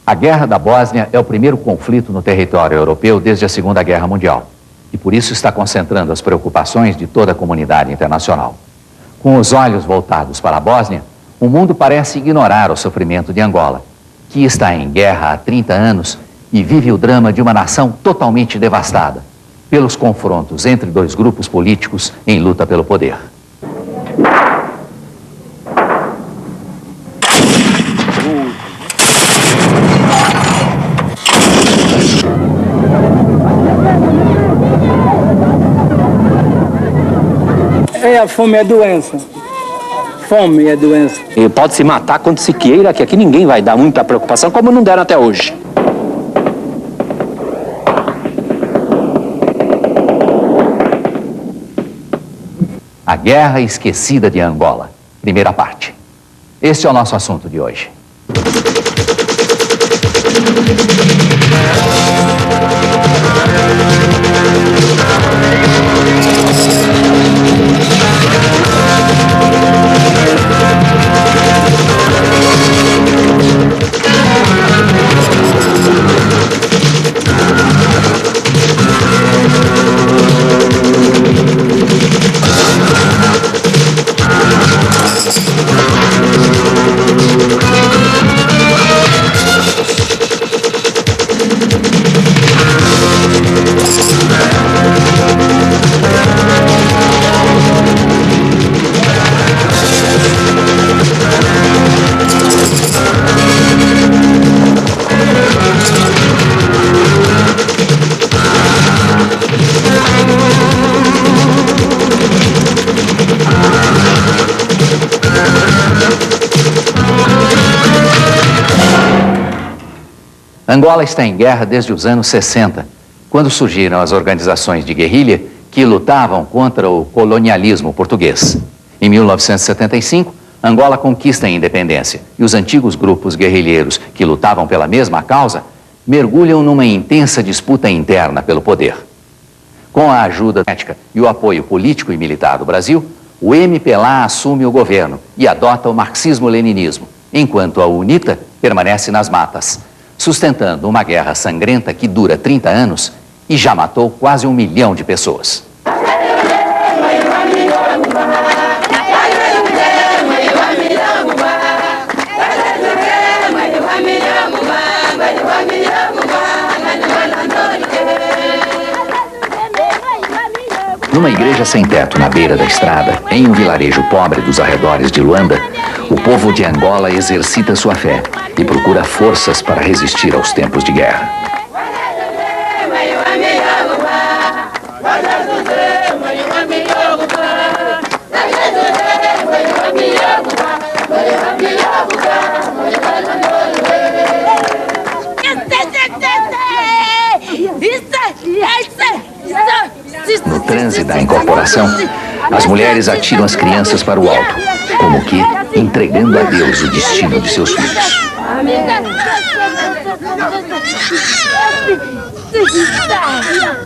A Guerra da Bósnia é o primeiro conflito no território europeu desde a Segunda Guerra Mundial e por isso está concentrando as preocupações de toda a comunidade internacional. Com os olhos voltados para a Bósnia, o mundo parece ignorar o sofrimento de Angola, que está em guerra há 30 anos e vive o drama de uma nação totalmente devastada pelos confrontos entre dois grupos políticos em luta pelo poder. A fome é doença. Fome é doença. E pode se matar quando se queira, que aqui ninguém vai dar muita preocupação, como não deram até hoje. A Guerra Esquecida de Angola, primeira parte. Este é o nosso assunto de hoje. Angola está em guerra desde os anos 60, quando surgiram as organizações de guerrilha que lutavam contra o colonialismo português. Em 1975, Angola conquista a independência e os antigos grupos guerrilheiros que lutavam pela mesma causa mergulham numa intensa disputa interna pelo poder. Com a ajuda ética e o apoio político e militar do Brasil, o MPLA assume o governo e adota o marxismo-leninismo, enquanto a UNITA permanece nas matas, sustentando uma guerra sangrenta que dura 30 anos e já matou quase 1 milhão de pessoas. Numa igreja sem teto na beira da estrada, em um vilarejo pobre dos arredores de Luanda, o povo de Angola exercita sua fé e procura forças para resistir aos tempos de guerra. No transe da incorporação, as mulheres atiram as crianças para o alto, como que entregando a Deus o destino de seus filhos.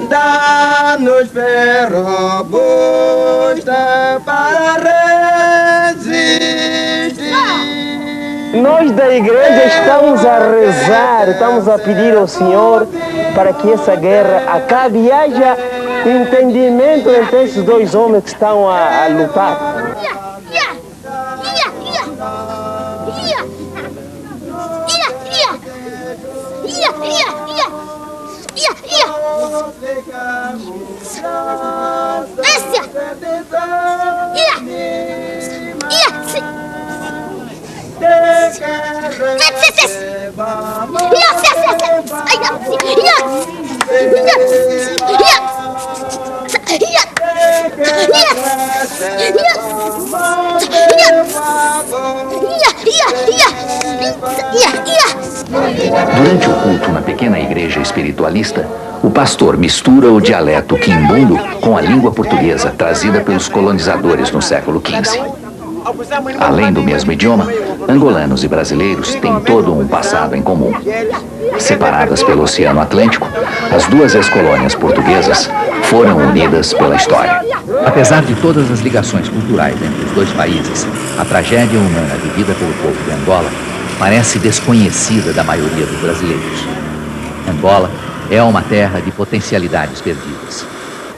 Dá-nos ferro busta para resistir. Nós da igreja estamos a rezar, estamos a pedir ao Senhor para que essa guerra acabe e haja entendimento entre esses dois homens que estão a lutar. Durante o culto na pequena igreja espiritualista, o pastor mistura o dialeto quimbundo com a língua portuguesa trazida pelos colonizadores no século XV. Além do mesmo idioma, angolanos e brasileiros têm todo um passado em comum. Separadas pelo Oceano Atlântico, as duas ex-colônias portuguesas foram unidas pela história. Apesar de todas as ligações culturais entre os dois países, a tragédia humana vivida pelo povo de Angola parece desconhecida da maioria dos brasileiros. Angola é uma terra de potencialidades perdidas.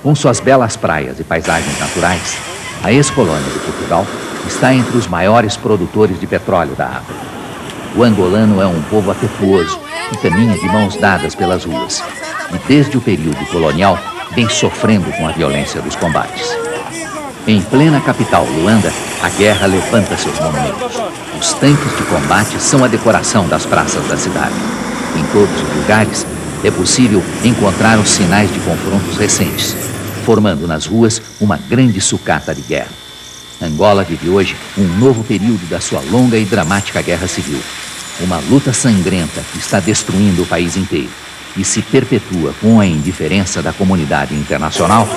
Com suas belas praias e paisagens naturais, a ex-colônia de Portugal está entre os maiores produtores de petróleo da África. O angolano é um povo afetuoso que caminha de mãos dadas pelas ruas e, desde o período colonial, vem sofrendo com a violência dos combates. Em plena capital, Luanda, a guerra levanta seus monumentos. Os tanques de combate são a decoração das praças da cidade. Em todos os lugares, é possível encontrar os sinais de confrontos recentes, formando nas ruas uma grande sucata de guerra. Angola vive hoje um novo período da sua longa e dramática guerra civil. Uma luta sangrenta que está destruindo o país inteiro e se perpetua com a indiferença da comunidade internacional,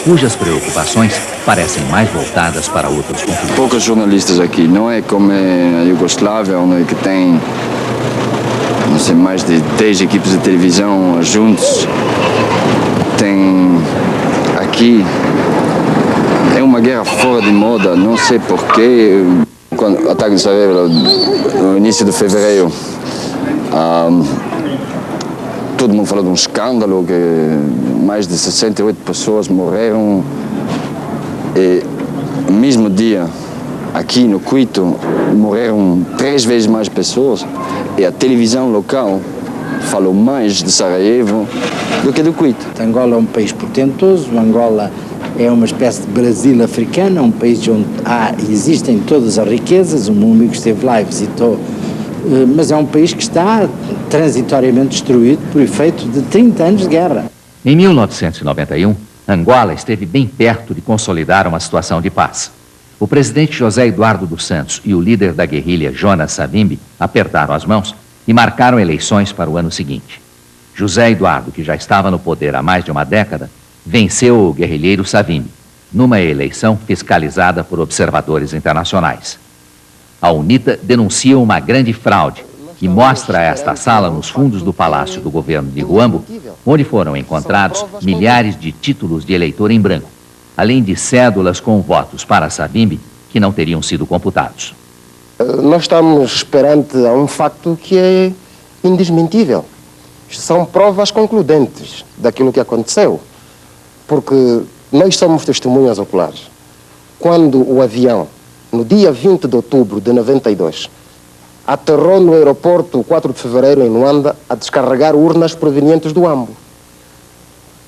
cujas preocupações parecem mais voltadas para outros conflitos. Poucos jornalistas aqui, não é como a Iugoslávia, onde que tem, não sei, mais de 10 equipes de televisão juntos. Tem aqui, é uma guerra fora de moda, não sei porquê. Quando o ataque de Sarajevo, no início de fevereiro, todo mundo falou de um escândalo, que mais de 68 pessoas morreram. E no mesmo dia, aqui no Quito, morreram 3 vezes mais pessoas. E a televisão local falou mais de Sarajevo do que do Quito. Angola é um país portentoso, Angola é uma espécie de Brasil africano, um país onde existem todas as riquezas. O meu amigo esteve lá e visitou, mas é um país que está transitoriamente destruído por efeito de 30 anos de guerra. Em 1991, Angola esteve bem perto de consolidar uma situação de paz. O presidente José Eduardo dos Santos e o líder da guerrilha Jonas Savimbi apertaram as mãos e marcaram eleições para o ano seguinte. José Eduardo, que já estava no poder há mais de uma década, venceu o guerrilheiro Savimbi, numa eleição fiscalizada por observadores internacionais. A UNITA denuncia uma grande fraude e mostra esta sala nos fundos do Palácio do Governo de Huambo, onde foram encontrados milhares de títulos de eleitor em branco, além de cédulas com votos para Savimbi que não teriam sido computados. Nós estamos perante a um facto que é indesmentível. São provas concludentes daquilo que aconteceu, porque nós somos testemunhas oculares. Quando o avião, no dia 20 de outubro de 92, aterrou no aeroporto 4 de fevereiro em Luanda a descarregar urnas provenientes do Huambo.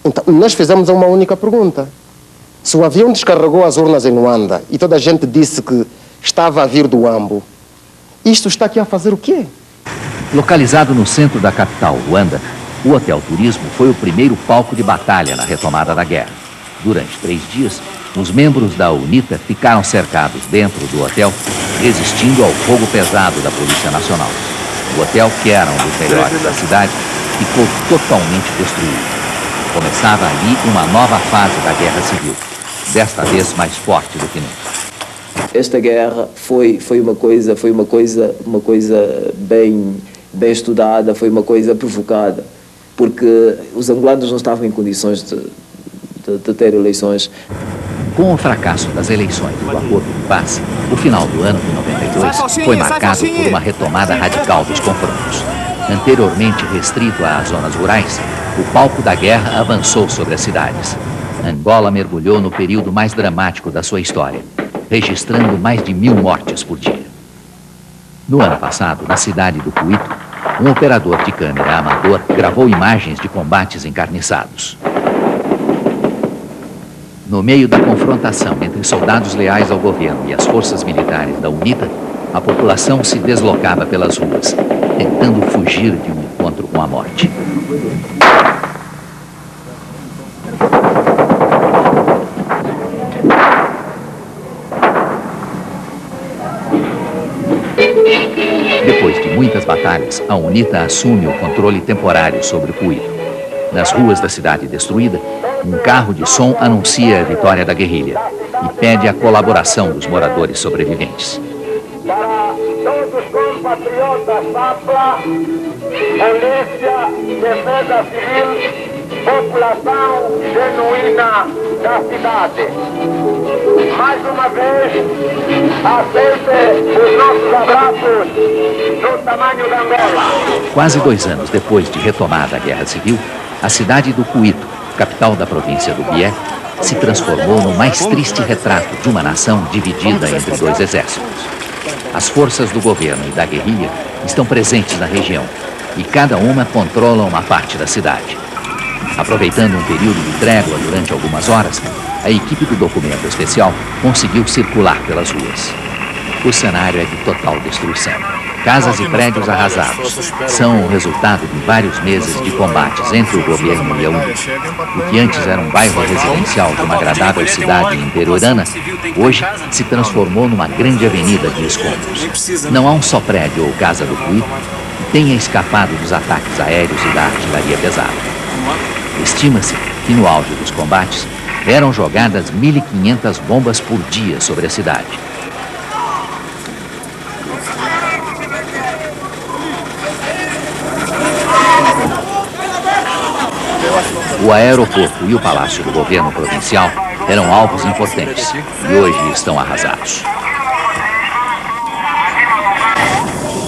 Então, nós fizemos uma única pergunta. Se o avião descarregou as urnas em Luanda e toda a gente disse que estava a vir do Huambo, isto está aqui a fazer o quê? Localizado no centro da capital, Luanda, o Hotel Turismo foi o primeiro palco de batalha na retomada da guerra. Durante 3 dias, os membros da UNITA ficaram cercados dentro do hotel, resistindo ao fogo pesado da Polícia Nacional. O hotel, que era um dos melhores da cidade, ficou totalmente destruído. Começava ali uma nova fase da Guerra Civil, desta vez mais forte do que nunca. Esta guerra foi uma coisa bem estudada, foi uma coisa provocada, porque os angolanos não estavam em condições de ter eleições. Com o fracasso das eleições do Acordo de Paz, o final do ano de 92 foi marcado por uma retomada radical dos confrontos. Anteriormente restrito às zonas rurais, o palco da guerra avançou sobre as cidades. Angola mergulhou no período mais dramático da sua história, registrando mais de 1000 mortes por dia. No ano passado, na cidade do Quito, um operador de câmera amador gravou imagens de combates encarniçados. No meio da confrontação entre soldados leais ao governo e as forças militares da UNITA, a população se deslocava pelas ruas, tentando fugir de um encontro com a morte. Depois de muitas batalhas, a UNITA assume o controle temporário sobre o Quito. Nas ruas da cidade destruída, um carro de som anuncia a vitória da guerrilha e pede a colaboração dos moradores sobreviventes. Para todos os compatriotas SAPLA, Polícia, Defesa Civil, população genuína da cidade. mais uma vez, aceite os nossos abraços do tamanho da Angola. Quase 2 anos depois de retomada a Guerra Civil, a cidade do Cuito, capital da província do Bié, se transformou no mais triste retrato de uma nação dividida entre 2 exércitos. As forças do governo e da guerrilha estão presentes na região e cada uma controla uma parte da cidade. Aproveitando um período de trégua durante algumas horas, a equipe do documento especial conseguiu circular pelas ruas. O cenário é de total destruição. Casas e prédios arrasados são o resultado de vários meses de combates entre o governo e a UNITA. O que antes era um bairro residencial de uma agradável cidade interiorana, hoje se transformou numa grande avenida de escombros. Não há um só prédio ou casa do Cuito que tenha escapado dos ataques aéreos e da artilharia pesada. Estima-se que no auge dos combates eram jogadas 1.500 bombas por dia sobre a cidade. O aeroporto e o palácio do governo provincial eram alvos importantes e hoje estão arrasados.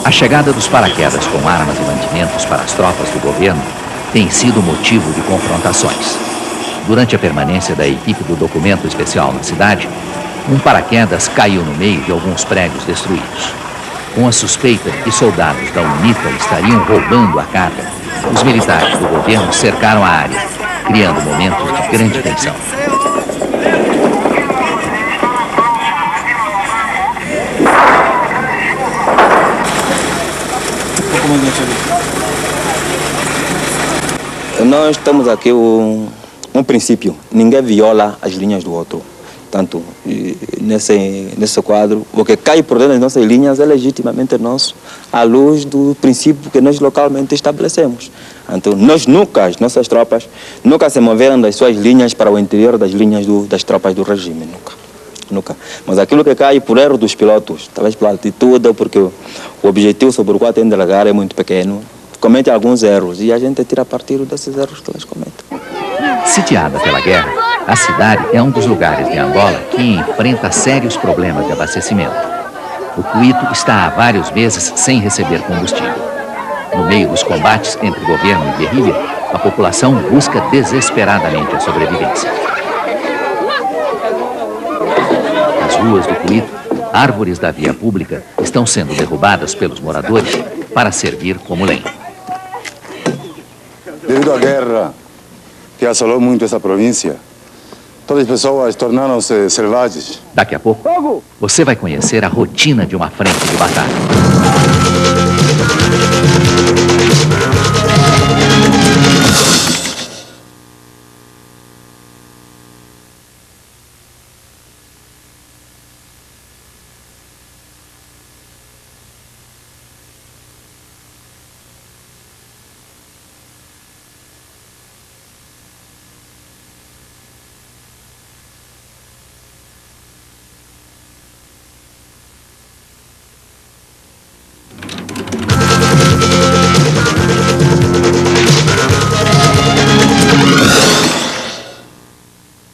A chegada dos paraquedas com armas e mantimentos para as tropas do governo tem sido motivo de confrontações. Durante a permanência da equipe do documento especial na cidade, um paraquedas caiu no meio de alguns prédios destruídos. Com a suspeita de que soldados da UNITA estariam roubando a carga, os militares do governo cercaram a área, criando momentos de grande tensão. Nós temos aqui um princípio: ninguém viola as linhas do outro. Tanto nesse quadro, o que cai por dentro das nossas linhas é legitimamente nosso, à luz do princípio que nós localmente estabelecemos. Então, as nossas tropas, nunca se moveram das suas linhas para o interior das linhas das tropas do regime, nunca. Mas aquilo que cai por erro dos pilotos, talvez pela altitude, porque o objetivo sobre o qual tem de largar é muito pequeno, comete alguns erros e a gente tira partido desses erros que eles cometem. Sitiada pela guerra, a cidade é um dos lugares de Angola que enfrenta sérios problemas de abastecimento. O Cuito está há vários meses sem receber combustível. No meio dos combates entre governo e guerrilha, a população busca desesperadamente a sobrevivência. Nas ruas do Cuito, árvores da via pública estão sendo derrubadas pelos moradores para servir como lenha. Devido à guerra que assolou muito essa província, todas as pessoas tornaram-se selvagens. Daqui a pouco, você vai conhecer a rotina de uma frente de batalha.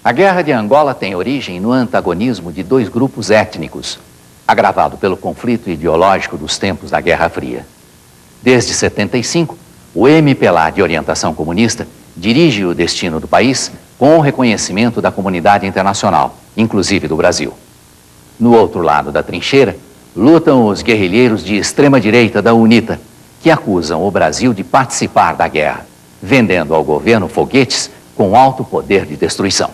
A Guerra de Angola tem origem no antagonismo de 2 grupos étnicos, agravado pelo conflito ideológico dos tempos da Guerra Fria. Desde 75, o MPLA de orientação comunista dirige o destino do país com o reconhecimento da comunidade internacional, inclusive do Brasil. No outro lado da trincheira, lutam os guerrilheiros de extrema-direita da UNITA, que acusam o Brasil de participar da guerra, vendendo ao governo foguetes com alto poder de destruição.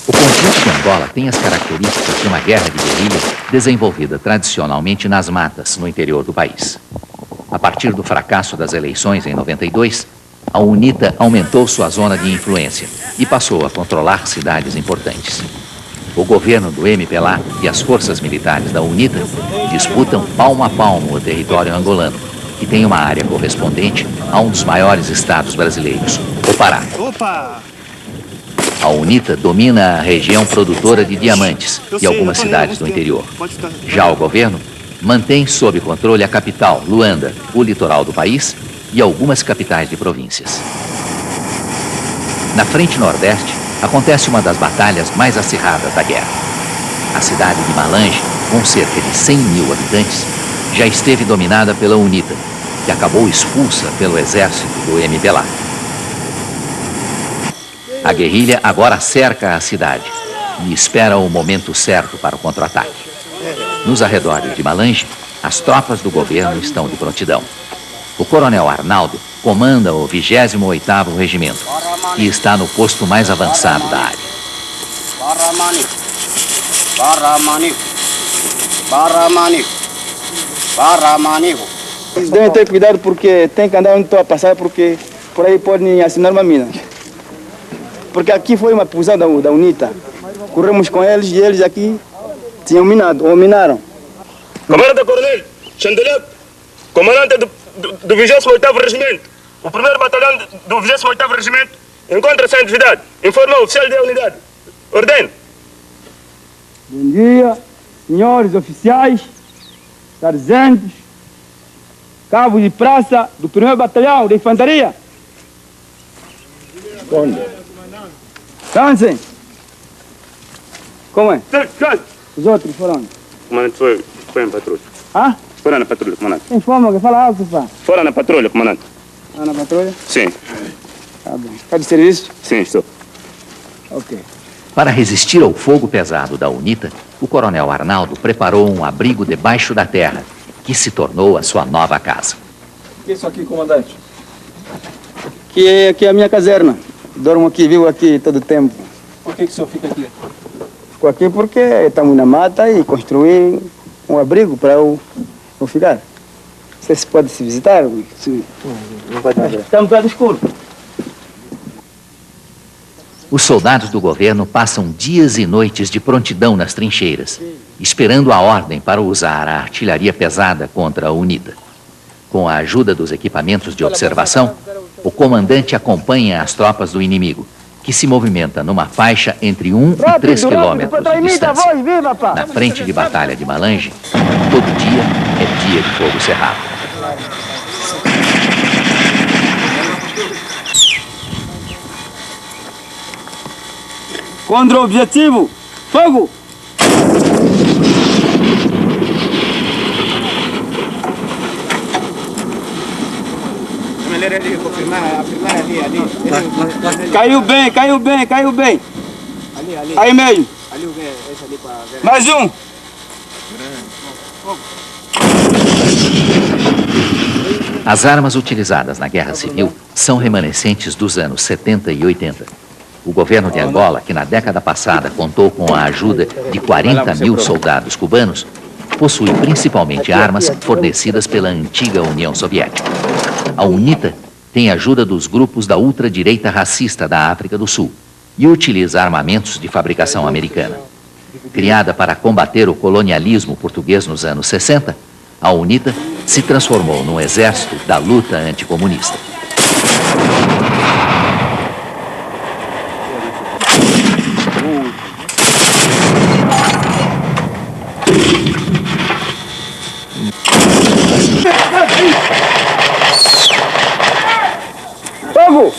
O conflito de Angola tem as características de uma guerra de guerrilha desenvolvida tradicionalmente nas matas, no interior do país. A partir do fracasso das eleições em 92, a UNITA aumentou sua zona de influência e passou a controlar cidades importantes. O governo do MPLA e as forças militares da UNITA disputam palmo a palmo o território angolano, que tem uma área correspondente a um dos maiores estados brasileiros, o Pará. A UNITA domina a região produtora de diamantes e algumas cidades do interior. Já o governo mantém sob controle a capital, Luanda, o litoral do país e algumas capitais de províncias. Na frente nordeste, acontece uma das batalhas mais acirradas da guerra. A cidade de Malange, com cerca de 100 mil habitantes, já esteve dominada pela UNITA, que acabou expulsa pelo exército do MPLA. A guerrilha agora cerca a cidade e espera o momento certo para o contra-ataque. Nos arredores de Malange, as tropas do governo estão de prontidão. O coronel Arnaldo comanda o 28º Regimento, que está no posto mais avançado da área. Eles devem ter cuidado porque tem que andar onde estou a passar, porque por aí podem assinar uma mina. Porque aqui foi uma prisão da UNITA. Corremos com eles e eles aqui tinham minado, ou minaram. Comandante Coronel Chandelier, comandante do 28º Regimento. O primeiro batalhão do 28º Regimento encontra-se em atividade. Informa o oficial da unidade. Ordem. Bom dia, senhores oficiais, sargentos, cabos de praça do 1º Batalhão de Infantaria. Onde? Cansem. Como é? Os outros foram onde? O comandante foi em patrulha. Ah? Fora na patrulha, comandante. Informa que fala alto, pá. Fora na patrulha, comandante. Ah, na patrulha? Sim. Tá bom. Está de serviço? Sim, estou. Ok. Para resistir ao fogo pesado da UNITA, o coronel Arnaldo preparou um abrigo debaixo da terra, que se tornou a sua nova casa. O que é isso aqui, comandante? Aqui é a minha caserna. Dormo aqui, vivo aqui todo o tempo. Por que o senhor fica aqui? Fico aqui porque estamos na mata e construí um abrigo para eu ficar. Não sei se pode se visitar. Não pode nada. Está um bocado escuro. Os soldados do governo passam dias e noites de prontidão nas trincheiras, esperando a ordem para usar a artilharia pesada contra a UNITA. Com a ajuda dos equipamentos de observação, o comandante acompanha as tropas do inimigo, que se movimenta numa faixa entre 1 e 3 quilômetros de distância. Na frente de batalha de Malange, todo dia é dia de fogo cerrado. Contra o objetivo, fogo! Caiu bem, caiu bem, caiu bem. Aí meio. Mais um. As armas utilizadas na Guerra Civil são remanescentes dos anos 70 e 80. O governo de Angola, que na década passada contou com a ajuda de 40 mil soldados cubanos, possui principalmente armas fornecidas pela antiga União Soviética. A UNITA tem ajuda dos grupos da ultradireita racista da África do Sul e utiliza armamentos de fabricação americana. Criada para combater o colonialismo português nos anos 60, a UNITA se transformou num exército da luta anticomunista. Fogo!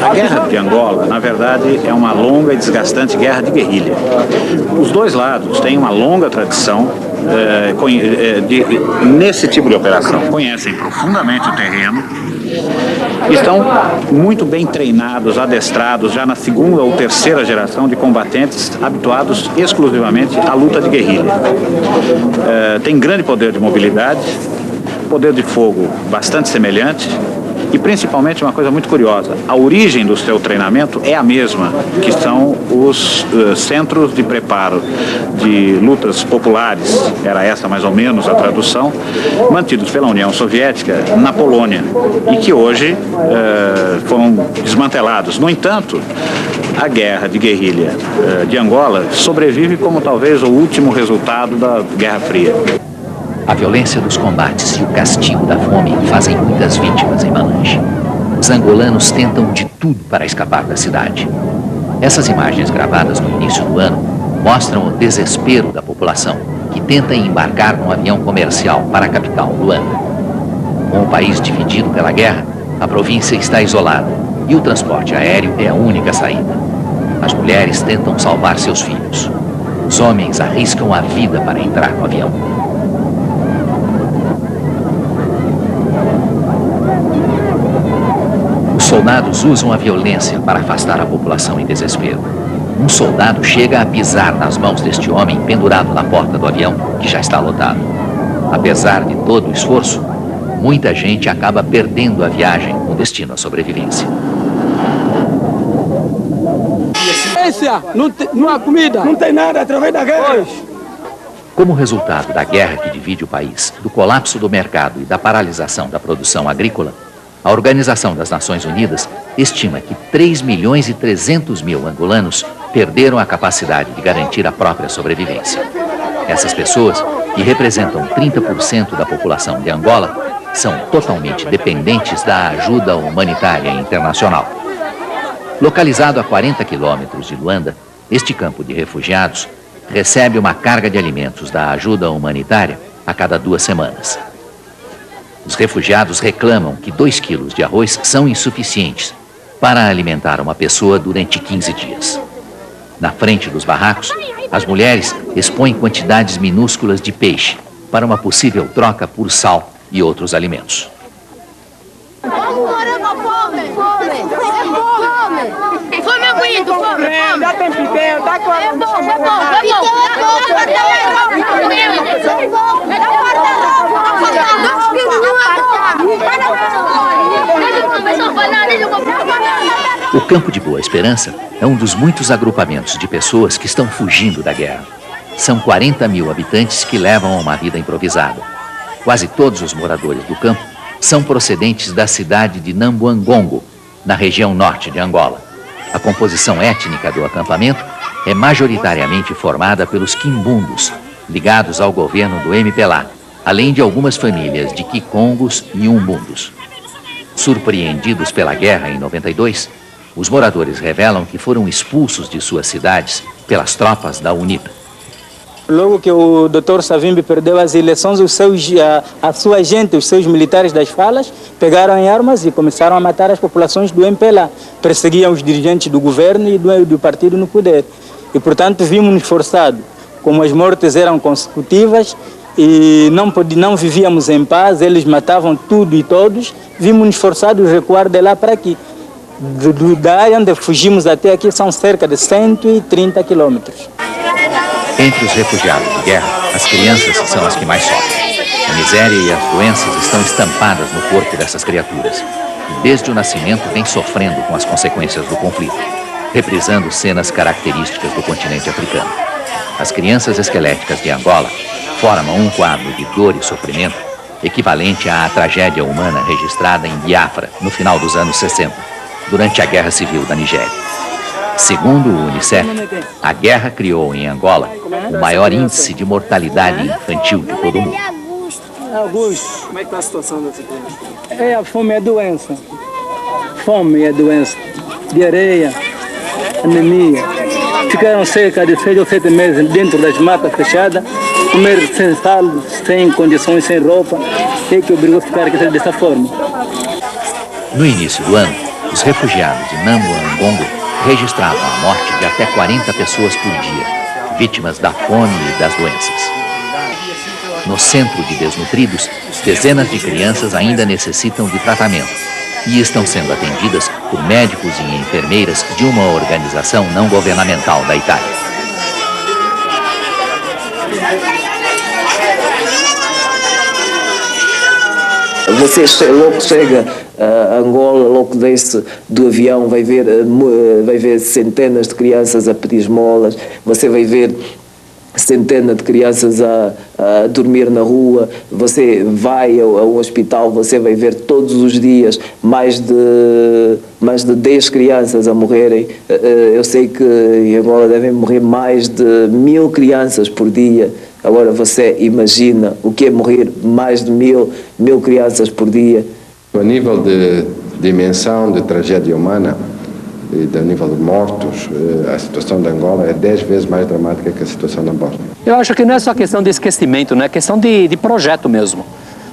A guerra de Angola, na verdade, é uma longa e desgastante guerra de guerrilha. Os dois lados têm uma longa tradição nesse tipo de operação. Conhecem profundamente o terreno, estão muito bem treinados, adestrados, já na segunda ou terceira geração de combatentes habituados exclusivamente à luta de guerrilha. Tem grande poder de mobilidade, poder de fogo bastante semelhante. E principalmente uma coisa muito curiosa, a origem do seu treinamento é a mesma, que são os centros de preparo de lutas populares, era essa mais ou menos a tradução, mantidos pela União Soviética na Polônia e que hoje foram desmantelados. No entanto, a guerra de guerrilha de Angola sobrevive como talvez o último resultado da Guerra Fria. A violência dos combates e o castigo da fome fazem muitas vítimas em Malange. Os angolanos tentam de tudo para escapar da cidade. Essas imagens gravadas no início do ano mostram o desespero da população, que tenta embarcar num avião comercial para a capital, Luanda. Com o país dividido pela guerra, A província está isolada e o transporte aéreo é a única saída. As mulheres tentam salvar seus filhos. Os homens arriscam a vida para entrar no avião. Os soldados usam a violência para afastar a população em desespero. Um soldado chega a pisar nas mãos deste homem pendurado na porta do avião, que já está lotado. Apesar de todo o esforço, muita gente acaba perdendo a viagem com destino à sobrevivência. Não há comida, não tem nada através da guerra. Como resultado da guerra que divide o país, do colapso do mercado e da paralisação da produção agrícola, a Organização das Nações Unidas estima que 3.300.000 angolanos perderam a capacidade de garantir a própria sobrevivência. Essas pessoas, que representam 30% da população de Angola, são totalmente dependentes da ajuda humanitária internacional. Localizado a 40 quilômetros de Luanda, este campo de refugiados recebe uma carga de alimentos da ajuda humanitária a cada 2 semanas. Os refugiados reclamam que 2 quilos de arroz são insuficientes para alimentar uma pessoa durante 15 dias. Na frente dos barracos, as mulheres expõem quantidades minúsculas de peixe para uma possível troca por sal e outros alimentos. O Campo de Boa Esperança é um dos muitos agrupamentos de pessoas que estão fugindo da guerra. São 40.000 habitantes que levam uma vida improvisada. Quase todos os moradores do campo são procedentes da cidade de Nambuangongo, na região norte de Angola. A composição étnica do acampamento é majoritariamente formada pelos quimbundos, ligados ao governo do MPLA, além de algumas famílias de quicongos e umbundos. Surpreendidos pela guerra em 92, os moradores revelam que foram expulsos de suas cidades pelas tropas da UNITA. Logo que o Dr. Savimbi perdeu as eleições, a sua gente, os seus militares das falas, pegaram em armas e começaram a matar as populações do MPLA. Perseguiam os dirigentes do governo e do partido no poder. E, portanto, vimos-nos forçados. Como as mortes eram consecutivas e não vivíamos em paz, eles matavam tudo e todos, vimos-nos forçados a recuar de lá para aqui. Da área onde fugimos até aqui são cerca de 130 quilômetros. Entre os refugiados de guerra, as crianças são as que mais sofrem. A miséria e as doenças estão estampadas no corpo dessas criaturas. E desde o nascimento vem sofrendo com as consequências do conflito, reprisando cenas características do continente africano. As crianças esqueléticas de Angola formam um quadro de dor e sofrimento equivalente à tragédia humana registrada em Biafra no final dos anos 60, durante a Guerra Civil da Nigéria. Segundo o Unicef, a guerra criou em Angola o maior índice de mortalidade infantil de todo o mundo. Augusto, como é que está a situação dessa criança? É a fome e a doença. Fome e a doença. Diarreia, anemia. Ficaram cerca de 6 ou 7 meses dentro das matas fechadas, comer sem sal, sem condições, sem roupa, é que obrigou a ficar aqui dessa forma. No início do ano, os refugiados de Nambuangongo registravam a morte de até 40 pessoas por dia, vítimas da fome e das doenças. No centro de desnutridos, dezenas de crianças ainda necessitam de tratamento e estão sendo atendidas por médicos e enfermeiras de uma organização não governamental da Itália. Você logo chega a Angola, logo desce do avião, vai ver centenas de crianças a pedir esmolas, você vai ver centenas de crianças a dormir na rua, você vai ao hospital, você vai ver todos os dias mais de 10 crianças a morrerem. Eu sei que em Angola devem morrer mais de 1000 crianças por dia. Agora você imagina o que é morrer mais de 1000 crianças por dia. A nível de dimensão de tragédia humana e do nível de mortos, a situação de Angola é 10 vezes mais dramática que a situação da Bósnia. Eu acho que não é só questão de esquecimento, né? É questão de projeto mesmo.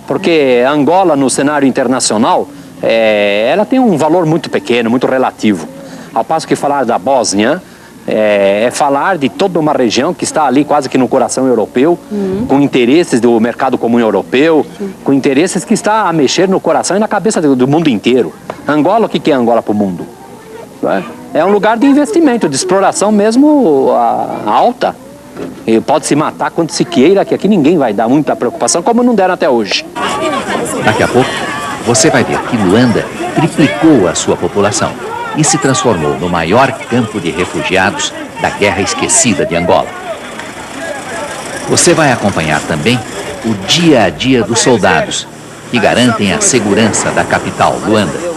Porque Angola, no cenário internacional, ela tem um valor muito pequeno, muito relativo. Ao passo que falar da Bósnia é falar de toda uma região que está ali quase que no coração europeu, com interesses do mercado comum europeu, com interesses que está a mexer no coração e na cabeça do mundo inteiro. Angola, o que é Angola para o mundo? É um lugar de investimento, de exploração mesmo alta. E pode se matar quando se queira, que aqui ninguém vai dar muita preocupação, como não deram até hoje. Daqui a pouco, você vai ver que Luanda triplicou a sua população e se transformou no maior campo de refugiados da Guerra Esquecida de Angola. Você vai acompanhar também o dia a dia dos soldados, que garantem a segurança da capital, Luanda.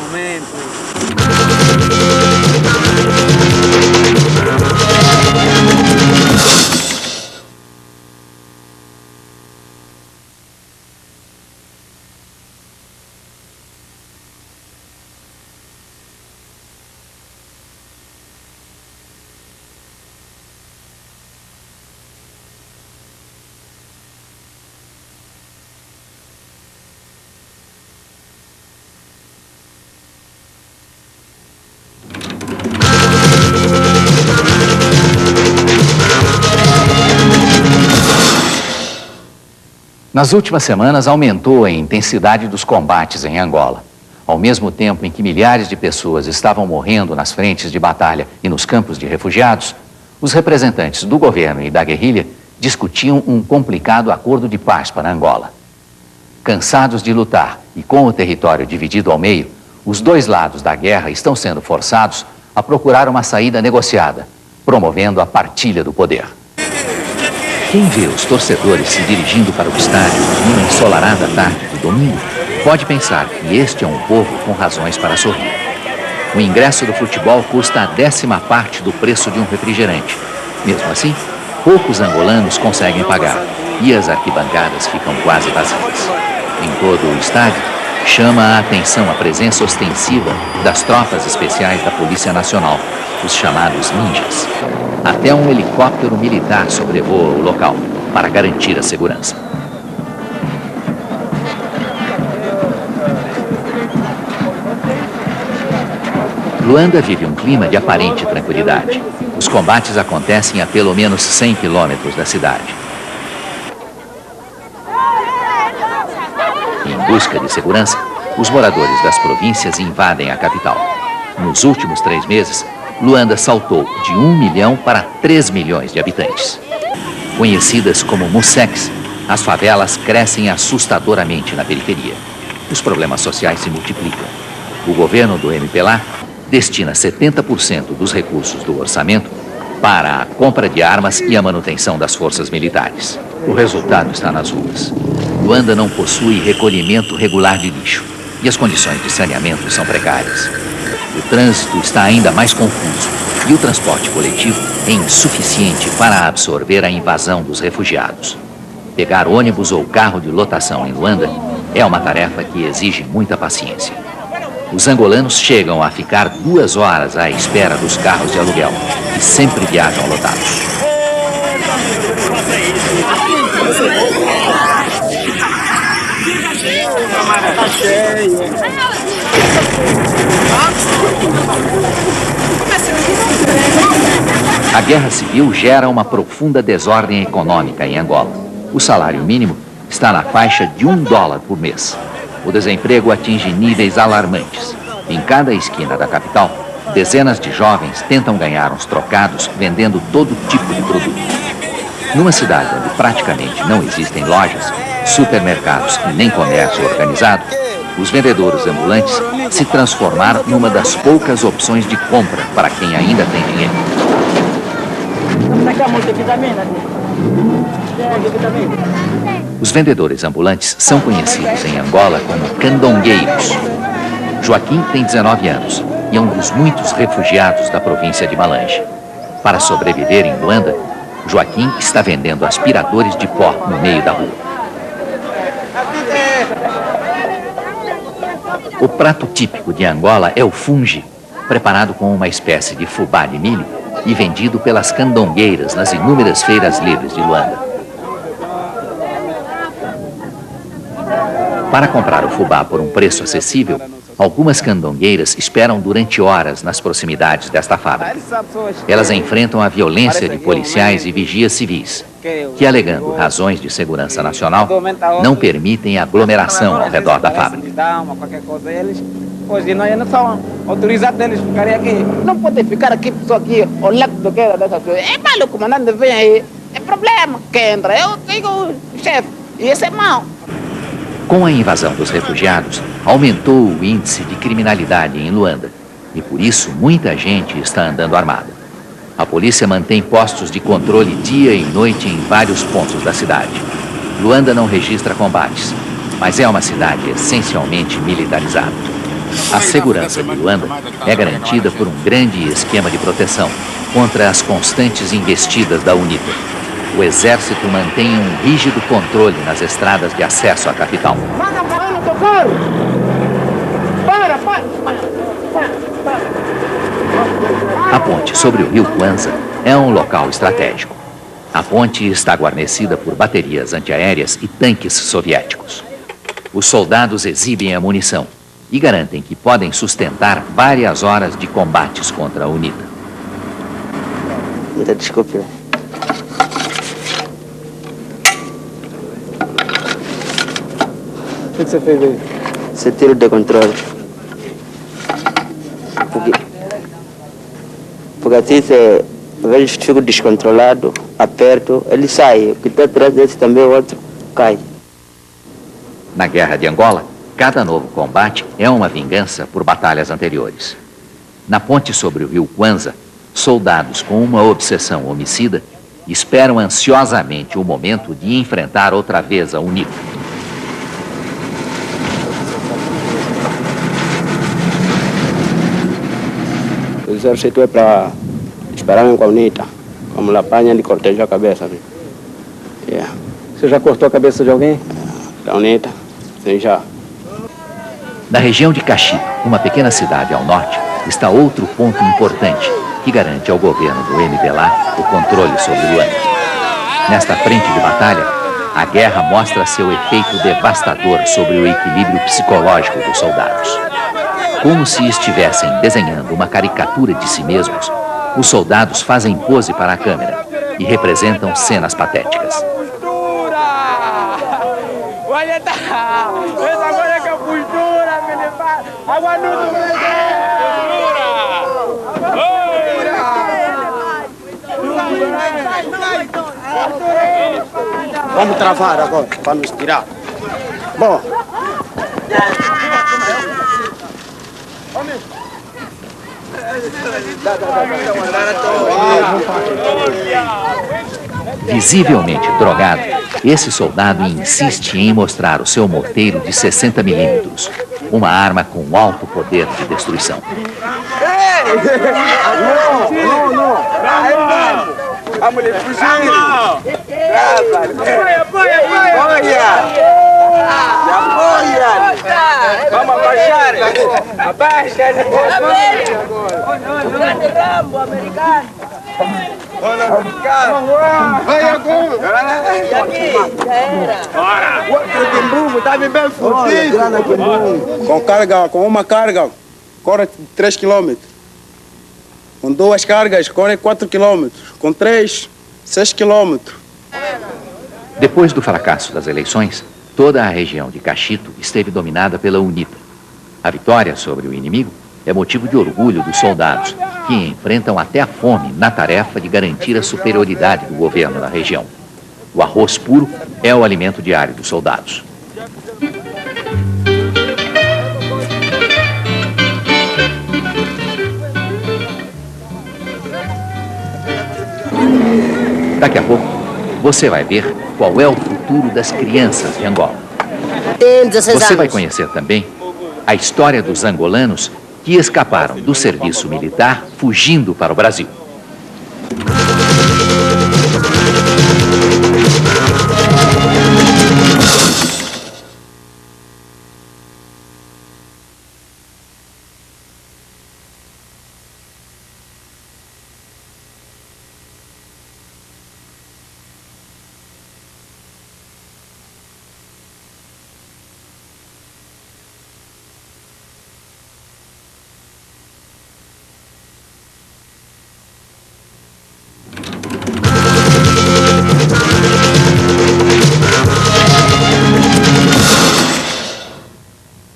Nas últimas semanas, aumentou a intensidade dos combates em Angola. Ao mesmo tempo em que milhares de pessoas estavam morrendo nas frentes de batalha e nos campos de refugiados, os representantes do governo e da guerrilha discutiam um complicado acordo de paz para Angola. Cansados de lutar e com o território dividido ao meio, os dois lados da guerra estão sendo forçados a procurar uma saída negociada, promovendo a partilha do poder. Quem vê os torcedores se dirigindo para o estádio numa ensolarada tarde de domingo, pode pensar que este é um povo com razões para sorrir. O ingresso do futebol custa a 10ª parte do preço de um refrigerante. Mesmo assim, poucos angolanos conseguem pagar e as arquibancadas ficam quase vazias. Em todo o estádio, chama a atenção a presença ostensiva das tropas especiais da Polícia Nacional, os chamados ninjas. Até um helicóptero militar sobrevoa o local para garantir a segurança. Luanda vive um clima de aparente tranquilidade. Os combates acontecem a pelo menos 100 quilômetros da cidade. Em busca de segurança, os moradores das províncias invadem a capital. Nos últimos 3 meses, Luanda saltou de 1 milhão para 3 milhões de habitantes. Conhecidas como museques, as favelas crescem assustadoramente na periferia. Os problemas sociais se multiplicam. O governo do MPLA destina 70% dos recursos do orçamento para a compra de armas e a manutenção das forças militares. O resultado está nas ruas. Luanda não possui recolhimento regular de lixo e as condições de saneamento são precárias. O trânsito está ainda mais confuso e o transporte coletivo é insuficiente para absorver a invasão dos refugiados. Pegar ônibus ou carro de lotação em Luanda é uma tarefa que exige muita paciência. Os angolanos chegam a ficar 2 horas à espera dos carros de aluguel e sempre viajam lotados. A guerra civil gera uma profunda desordem econômica em Angola. O salário mínimo está na faixa de $1 por mês. O desemprego atinge níveis alarmantes. Em cada esquina da capital, dezenas de jovens tentam ganhar uns trocados vendendo todo tipo de produto. Numa cidade onde praticamente não existem lojas, supermercados e nem comércio organizado, os vendedores ambulantes se transformaram numa das poucas opções de compra para quem ainda tem dinheiro. Os vendedores ambulantes são conhecidos em Angola como candongueiros. Joaquim tem 19 anos e é um dos muitos refugiados da província de Malange. Para sobreviver em Luanda, Joaquim está vendendo aspiradores de pó no meio da rua. O prato típico de Angola é o fungi, preparado com uma espécie de fubá de milho e vendido pelas candongueiras nas inúmeras feiras livres de Luanda. Para comprar o fubá por um preço acessível, Algumas candongueiras esperam durante horas nas proximidades desta fábrica. Elas enfrentam a violência de policiais e vigias civis, que, alegando razões de segurança nacional, não permitem aglomeração ao redor da fábrica. Hoje não são autorizados eles ficarem aqui. Não podem ficar aqui, só aqui, olhando do que era dessas coisas. É malo, o comandante vem aí, é problema. Quem entra? Eu digo o chefe, e esse é mau. Com a invasão dos refugiados, aumentou o índice de criminalidade em Luanda e por isso muita gente está andando armada. A polícia mantém postos de controle dia e noite em vários pontos da cidade. Luanda não registra combates, mas é uma cidade essencialmente militarizada. A segurança de Luanda é garantida por um grande esquema de proteção contra as constantes investidas da UNITA. O exército mantém um rígido controle nas estradas de acesso à capital. A ponte sobre o rio Kwanza é um local estratégico. A ponte está guarnecida por baterias antiaéreas e tanques soviéticos. Os soldados exibem a munição e garantem que podem sustentar várias horas de combates contra a UNITA. Desculpe. O que você fez aí? Você tira de controle. Porque assim, se eles ficam descontrolados, aperto, ele sai. O que está atrás desse também, o outro cai. Na Guerra de Angola, cada novo combate é uma vingança por batalhas anteriores. Na ponte sobre o rio Kwanza, soldados com uma obsessão homicida esperam ansiosamente o momento de enfrentar outra vez a UNITA. O exército é para esperar com a UNITA. Como lá apanha, ele corteja a cabeça. Yeah. Você já cortou a cabeça de alguém? Da UNITA, sim, já. Na região de Caxito, uma pequena cidade ao norte, está outro ponto importante que garante ao governo do MPLA o controle sobre Luanda. Nesta frente de batalha, a guerra mostra seu efeito devastador sobre o equilíbrio psicológico dos soldados. Como se estivessem desenhando uma caricatura de si mesmos, os soldados fazem pose para a câmera e representam cenas patéticas. Olha, tá! Essa agora é que é postura, militar! Água no Vamos travar agora, para nos tirar. Bom. Visivelmente drogado, esse soldado insiste em mostrar o seu morteiro de 60 milímetros, uma arma com alto poder de destruição. Não! Vamos lhe fugir! Apoia! Vamos abaixar! Abaixa! O grande Rambo americano! Vai agora! E aqui, já era! Bora! O Quimbugo tá bem fudido! Com uma carga, corre 3 km. Com 2 cargas, corre 4 km. Com 3, 6 km. Depois do fracasso das eleições, toda a região de Caxito esteve dominada pela UNITA. A vitória sobre o inimigo é motivo de orgulho dos soldados, que enfrentam até a fome na tarefa de garantir a superioridade do governo na região. O arroz puro é o alimento diário dos soldados. Daqui a pouco, você vai ver qual é o futuro das crianças de Angola. Tem 16 anos. Você vai conhecer também a história dos angolanos que escaparam do serviço militar fugindo para o Brasil.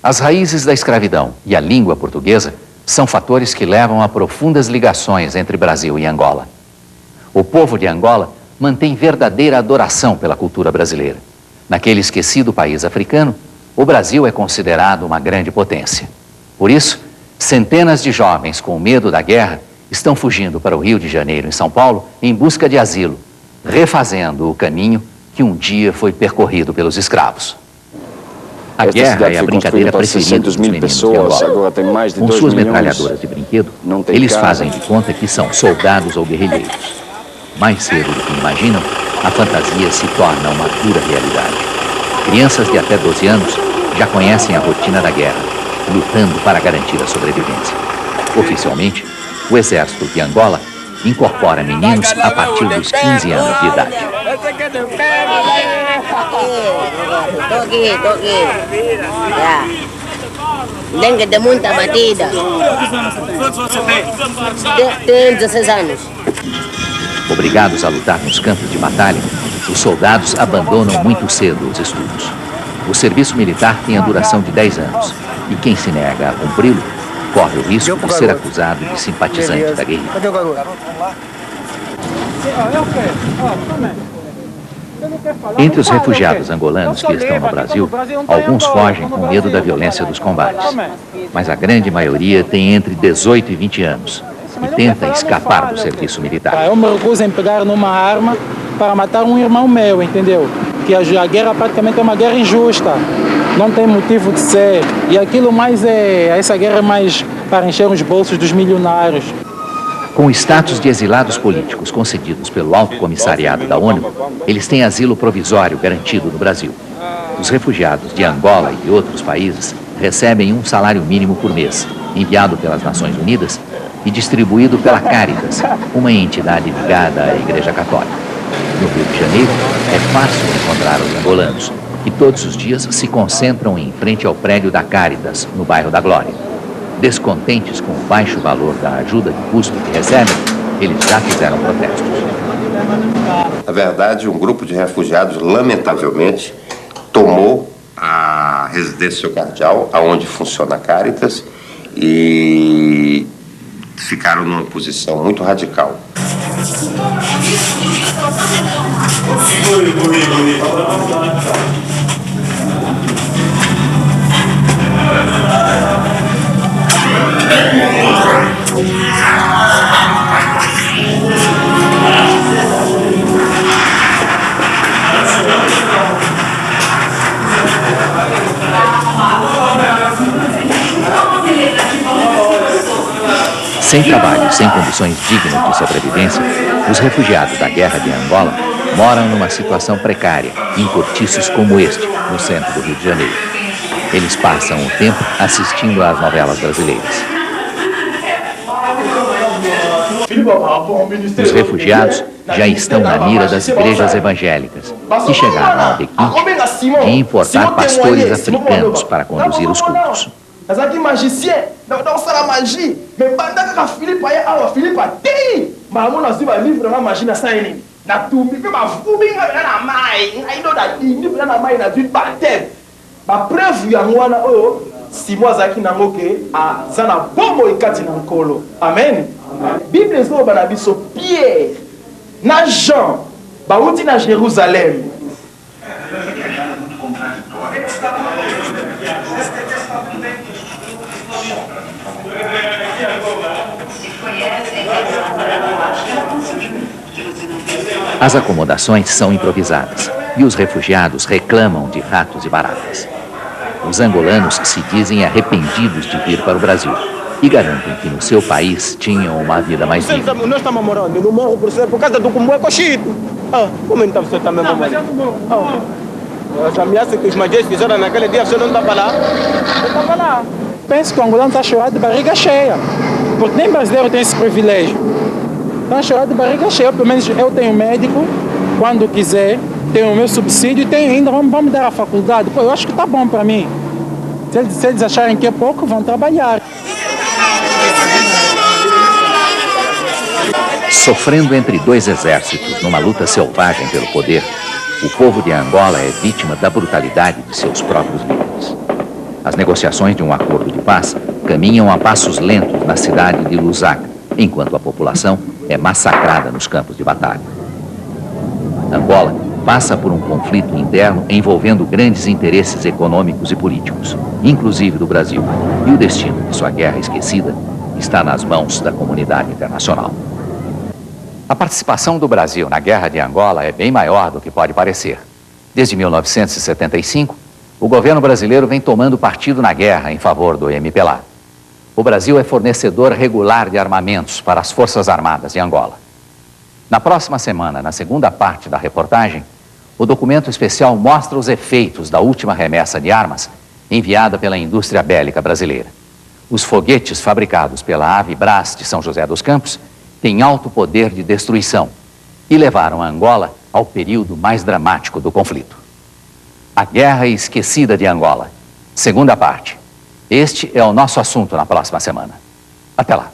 As raízes da escravidão e a língua portuguesa são fatores que levam a profundas ligações entre Brasil e Angola. O povo de Angola mantém verdadeira adoração pela cultura brasileira. Naquele esquecido país africano, o Brasil é considerado uma grande potência. Por isso, centenas de jovens com medo da guerra estão fugindo para o Rio de Janeiro e São Paulo em busca de asilo, refazendo o caminho que um dia foi percorrido pelos escravos. A guerra é a brincadeira preferida dos meninos de Angola. Agora tem mais de Com 2 suas milhões. metralhadoras de brinquedo, Não tem eles casa. fazem de conta que são soldados ou guerrilheiros. Mais cedo do que imaginam, a fantasia se torna uma dura realidade. Crianças de até 12 anos já conhecem a rotina da guerra, lutando para garantir a sobrevivência. Oficialmente, o Exército de Angola incorpora meninos a partir dos 15 anos de idade. Tô aqui. Já. Dengue de muita batida. Tem 16 anos. Obrigados a lutar nos campos de batalha, os soldados abandonam muito cedo os estudos. O serviço militar tem a duração de 10 anos e quem se nega a cumpri-lo corre o risco de ser acusado de simpatizante da guerrilha. Cadê o garoto? Entre os refugiados angolanos que estão no Brasil, alguns fogem com medo da violência dos combates. Mas a grande maioria tem entre 18 e 20 anos e tenta escapar do serviço militar. Eu me recuso em pegar numa arma para matar um irmão meu, entendeu? Que a guerra praticamente é uma guerra injusta. Não tem motivo de ser. E aquilo mais essa guerra é mais para encher os bolsos dos milionários. Com o status de exilados políticos concedidos pelo Alto Comissariado da ONU, eles têm asilo provisório garantido no Brasil. Os refugiados de Angola e de outros países recebem um salário mínimo por mês, enviado pelas Nações Unidas e distribuído pela Caritas, uma entidade ligada à Igreja Católica. No Rio de Janeiro, é fácil encontrar os angolanos, que todos os dias se concentram em frente ao prédio da Caritas, no bairro da Glória. Descontentes com o baixo valor da ajuda de custo que recebem, eles já fizeram protestos. Na verdade, um grupo de refugiados, lamentavelmente, tomou a residência cardeal, aonde funciona a Caritas, e ficaram numa posição muito radical. Sem trabalho e sem condições dignas de sobrevivência, os refugiados da guerra de Angola moram numa situação precária, em cortiços como este, no centro do Rio de Janeiro. Eles passam o tempo assistindo às novelas brasileiras. Os refugiados já estão na mira das igrejas evangélicas, que chegaram ao requinte de importar pastores africanos para conduzir os cultos. Azaki magicien, não será magia. Me banda que a Filipa é a Filipa tem. Mas a mona ziba livre na magia na saída. Na tumbi que ma fumi na mai, aí não dá ni na mai na vinte bater. Ba preuve ya ngwana o si moi zaki na ngoke a zana bombo ikati na nkolo. Amen. Bible zo bana biso Pierre na Jean ba uti na Jérusalem. As acomodações são improvisadas e os refugiados reclamam de ratos e baratas. Os angolanos se dizem arrependidos de vir para o Brasil e garantem que no seu país tinham uma vida mais digna. Nós estamos morando no morro por causa do Cumbué Cochito. Como então você também morando? As ameaças que os magês fizeram naquele dia, você não estava lá? Eu estava lá. Penso que o angolano está chorando de barriga cheia, porque nem brasileiro tem esse privilégio. Está chorando de barriga cheia, pelo menos eu tenho médico, quando quiser, tenho o meu subsídio e tenho ainda, vamos dar a faculdade. Pô, eu acho que está bom para mim. Se eles acharem que é pouco, vão trabalhar. Sofrendo entre dois exércitos numa luta selvagem pelo poder, o povo de Angola é vítima da brutalidade de seus próprios líderes. As negociações de um acordo de paz caminham a passos lentos na cidade de Lusaka, enquanto a população é massacrada nos campos de batalha. Angola passa por um conflito interno envolvendo grandes interesses econômicos e políticos, inclusive do Brasil, e o destino de sua guerra esquecida está nas mãos da comunidade internacional. A participação do Brasil na Guerra de Angola é bem maior do que pode parecer. Desde 1975, o governo brasileiro vem tomando partido na guerra em favor do MPLA. O Brasil é fornecedor regular de armamentos para as Forças Armadas de Angola. Na próxima semana, na segunda parte da reportagem, o documento especial mostra os efeitos da última remessa de armas enviada pela indústria bélica brasileira. Os foguetes fabricados pela Avibras de São José dos Campos têm alto poder de destruição e levaram a Angola ao período mais dramático do conflito. A Guerra Esquecida de Angola, segunda parte. Este é o nosso assunto na próxima semana. Até lá.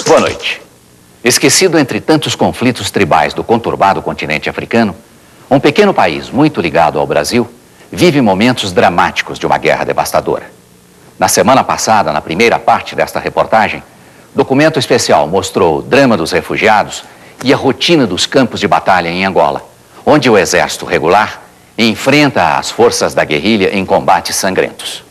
Boa noite. Esquecido entre tantos conflitos tribais do conturbado continente africano, um pequeno país muito ligado ao Brasil vive momentos dramáticos de uma guerra devastadora. Na semana passada, na primeira parte desta reportagem, documento especial mostrou o drama dos refugiados e a rotina dos campos de batalha em Angola, onde o exército regular enfrenta as forças da guerrilha em combates sangrentos.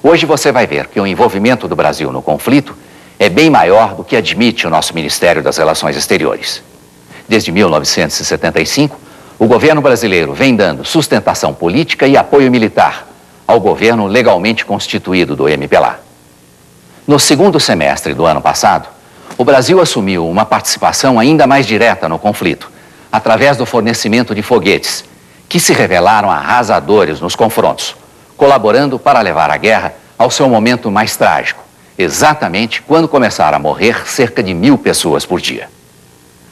Hoje você vai ver que o envolvimento do Brasil no conflito é bem maior do que admite o nosso Ministério das Relações Exteriores. Desde 1975, o governo brasileiro vem dando sustentação política e apoio militar ao governo legalmente constituído do MPLA. No segundo semestre do ano passado, o Brasil assumiu uma participação ainda mais direta no conflito, através do fornecimento de foguetes, que se revelaram arrasadores nos confrontos, colaborando para levar a guerra ao seu momento mais trágico, exatamente quando começaram a morrer cerca de 1000 pessoas por dia.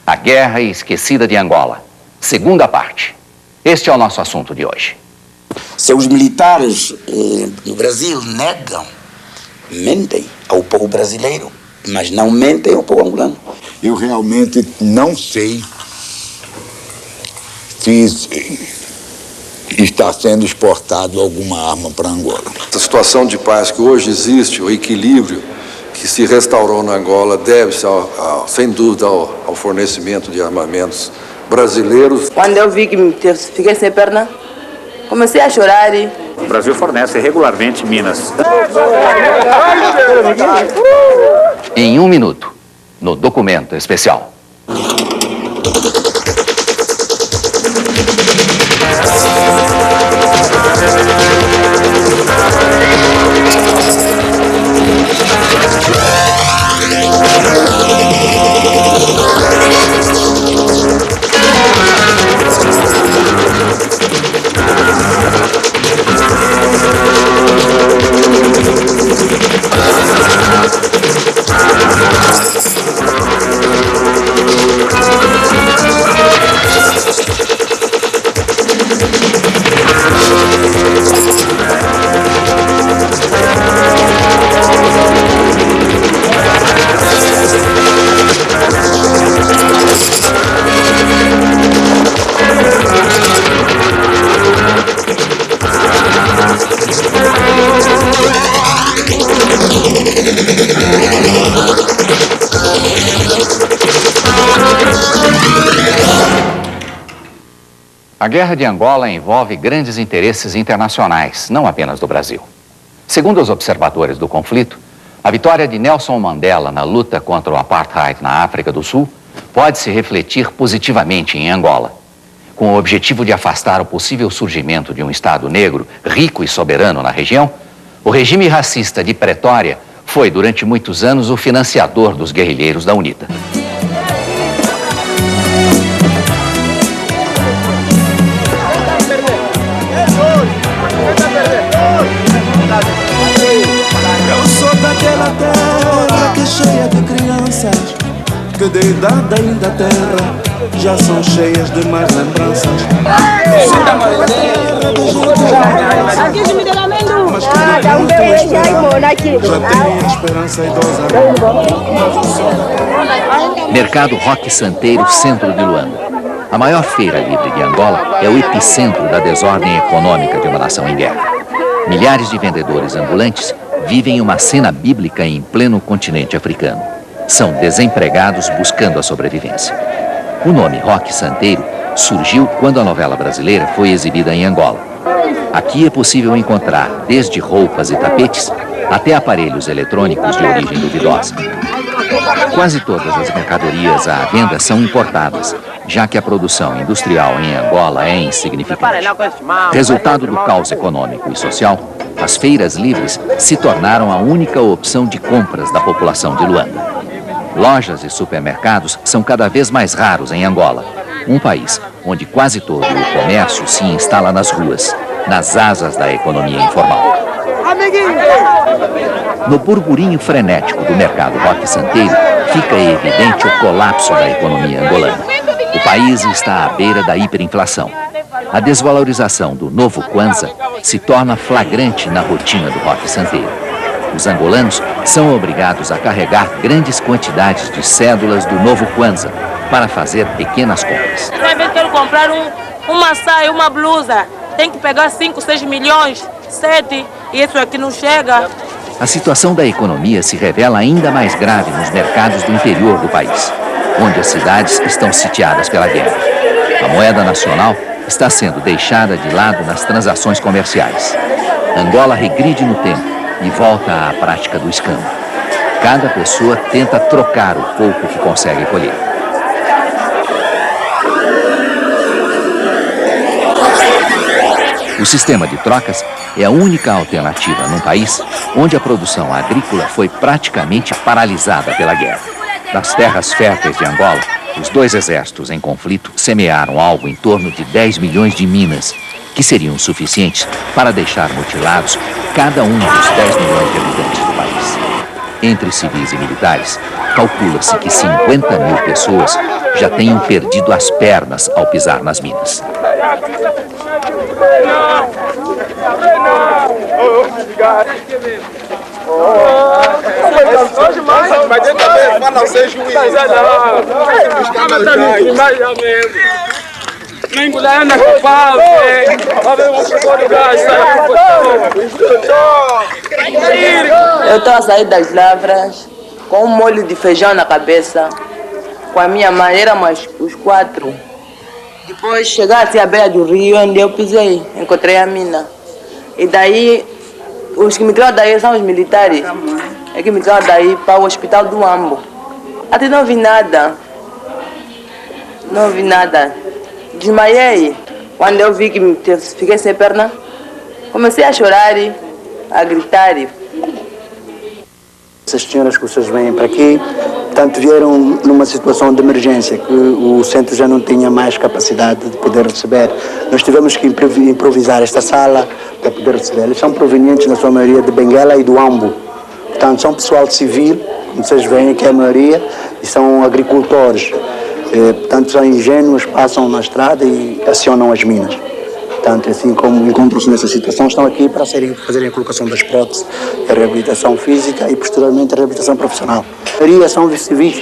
A Guerra Esquecida de Angola, segunda parte. Este é o nosso assunto de hoje. Seus militares no Brasil mentem ao povo brasileiro, mas não mentem ao povo angolano. Eu realmente não sei se está sendo exportado alguma arma para Angola. A situação de paz que hoje existe, o equilíbrio que se restaurou na Angola, deve-se, sem dúvida, ao fornecimento de armamentos brasileiros. Quando eu vi que fiquei sem perna, comecei a chorar. O Brasil fornece regularmente minas. Em 1 minuto, no documento especial. A Guerra de Angola envolve grandes interesses internacionais, não apenas do Brasil. Segundo os observadores do conflito, a vitória de Nelson Mandela na luta contra o apartheid na África do Sul pode se refletir positivamente em Angola. Com o objetivo de afastar o possível surgimento de um Estado negro rico e soberano na região, o regime racista de Pretória foi, durante muitos anos, o financiador dos guerrilheiros da UNITA. Eu sou daquela terra que é cheia de crianças, que de idade ainda terra já são cheias de mais lembranças. Já tem a esperança idosa. Mercado Roque Santeiro, centro de Luanda. A maior feira livre de Angola é o epicentro da desordem econômica de uma nação em guerra. Milhares de vendedores ambulantes vivem uma cena bíblica em pleno continente africano. São desempregados buscando a sobrevivência. O nome Roque Santeiro surgiu quando a novela brasileira foi exibida em Angola. Aqui é possível encontrar desde roupas e tapetes até aparelhos eletrônicos de origem duvidosa. Quase todas as mercadorias à venda são importadas, já que a produção industrial em Angola é insignificante. Resultado do caos econômico e social, as feiras livres se tornaram a única opção de compras da população de Luanda. Lojas e supermercados são cada vez mais raros em Angola, um país onde quase todo o comércio se instala nas ruas, nas asas da economia informal. No burburinho frenético do mercado Roque Santeiro, fica evidente o colapso da economia angolana. O país está à beira da hiperinflação. A desvalorização do novo Kwanza se torna flagrante na rotina do Roque Santeiro. Os angolanos são obrigados a carregar grandes quantidades de cédulas do novo Kwanza para fazer pequenas compras. Às vezes quero comprar uma saia, uma blusa, tem que pegar 5, 6 milhões, 7, e isso aqui não chega. A situação da economia se revela ainda mais grave nos mercados do interior do país, onde as cidades estão sitiadas pela guerra. A moeda nacional está sendo deixada de lado nas transações comerciais. Angola regride no tempo e volta à prática do escambo. Cada pessoa tenta trocar o pouco que consegue colher. O sistema de trocas é a única alternativa num país onde a produção agrícola foi praticamente paralisada pela guerra. Nas terras férteis de Angola, os dois exércitos em conflito semearam algo em torno de 10 milhões de minas, que seriam suficientes para deixar mutilados cada um dos 10 milhões de habitantes do país. Entre civis e militares, calcula-se que 50 mil pessoas já tenham perdido as pernas ao pisar nas minas. Eu estou a sair das lavras com um molho de feijão na cabeça. Com a minha mãe, éramos os 4. Depois chegasse à beira do rio, onde eu pisei, encontrei a mina. E daí, os que me tiraram daí são os militares. É que me tiraram daí para o hospital do Ambo. Até não vi nada. Não vi nada. Desmaiei. Quando eu vi que fiquei sem perna, comecei a chorar, a gritar. Essas senhoras que vocês vêm para aqui, portanto, vieram numa situação de emergência, que o centro já não tinha mais capacidade de poder receber. Nós tivemos que improvisar esta sala para poder receber. Eles são provenientes, na sua maioria, de Benguela e do Ambo. Portanto, são pessoal civil, como vocês veem aqui a maioria, e são agricultores. Portanto, são ingênuos, passam na estrada e acionam as minas. Portanto, assim como encontram-se nessa situação, estão aqui para fazerem a colocação das próteses, a reabilitação física e, posteriormente, a reabilitação profissional. A maioria são civis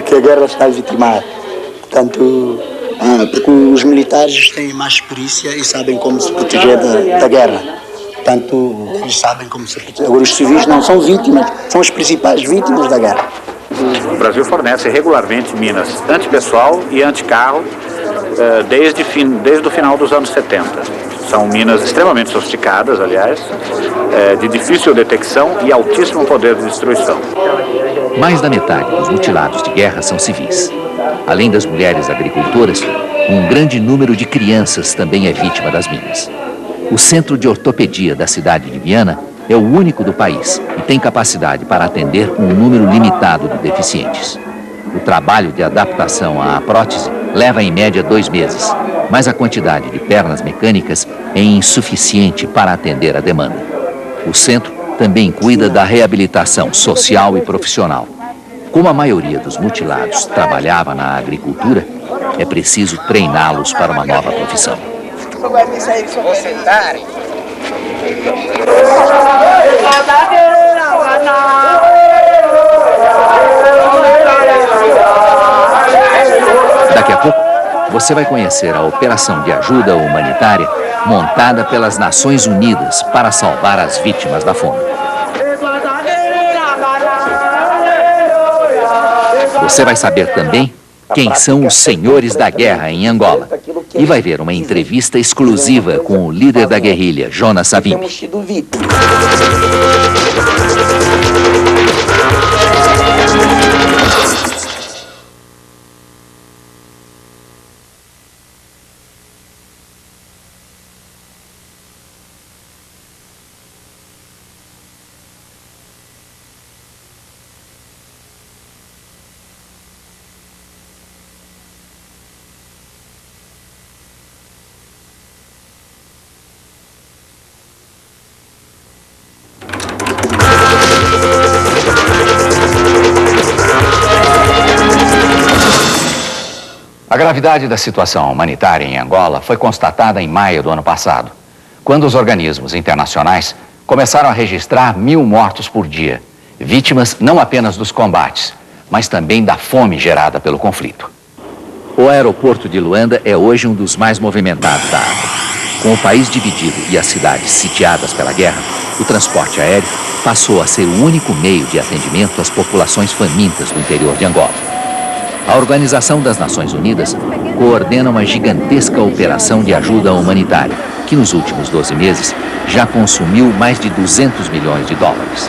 que a guerra está a vitimar. Portanto, porque os militares têm mais experiência e sabem como se proteger da guerra. Portanto, eles sabem como se proteger. Agora, os civis não são vítimas, são as principais vítimas da guerra. O Brasil fornece regularmente minas antipessoal e anticarro desde o final dos anos 70. São minas extremamente sofisticadas, aliás, de difícil detecção e altíssimo poder de destruição. Mais da metade dos mutilados de guerra são civis. Além das mulheres agricultoras, um grande número de crianças também é vítima das minas. O Centro de Ortopedia da cidade de Viana é o único do país e tem capacidade para atender um número limitado de deficientes. O trabalho de adaptação à prótese leva em média 2 meses, mas a quantidade de pernas mecânicas é insuficiente para atender a demanda. O centro também cuida da reabilitação social e profissional. Como a maioria dos mutilados trabalhava na agricultura, é preciso treiná-los para uma nova profissão. Vou sentar. Daqui a pouco, você vai conhecer a operação de ajuda humanitária montada pelas Nações Unidas para salvar as vítimas da fome. Você vai saber também quem são os senhores da guerra em Angola. E vai ver uma entrevista exclusiva com o líder da guerrilha, Jonas Savimbi. A gravidade da situação humanitária em Angola foi constatada em maio do ano passado, quando os organismos internacionais começaram a registrar 1.000 mortos por dia, vítimas não apenas dos combates, mas também da fome gerada pelo conflito. O aeroporto de Luanda é hoje um dos mais movimentados da África. Com o país dividido e as cidades sitiadas pela guerra, o transporte aéreo passou a ser o único meio de atendimento às populações famintas do interior de Angola. A Organização das Nações Unidas coordena uma gigantesca operação de ajuda humanitária, que nos últimos 12 meses já consumiu mais de 200 milhões de dólares.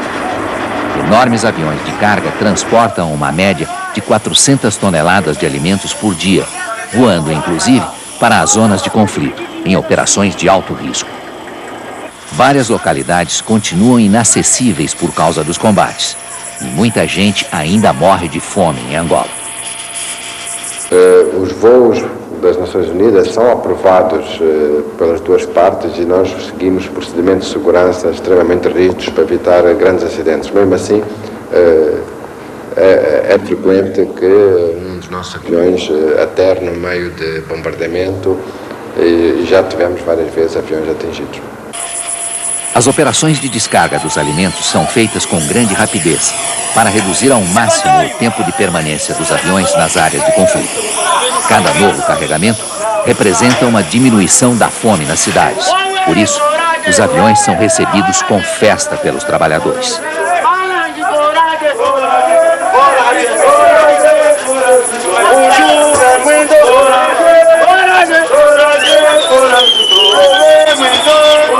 Enormes aviões de carga transportam uma média de 400 toneladas de alimentos por dia, voando inclusive para as zonas de conflito, em operações de alto risco. Várias localidades continuam inacessíveis por causa dos combates, e muita gente ainda morre de fome em Angola. Os voos das Nações Unidas são aprovados pelas duas partes e nós seguimos procedimentos de segurança extremamente rígidos para evitar grandes acidentes. Mesmo assim, é frequente que um dos nossos aviões aterre no meio de bombardeamento e já tivemos várias vezes aviões atingidos. As operações de descarga dos alimentos são feitas com grande rapidez para reduzir ao máximo o tempo de permanência dos aviões nas áreas de conflito. Cada novo carregamento representa uma diminuição da fome nas cidades. Por isso, os aviões são recebidos com festa pelos trabalhadores.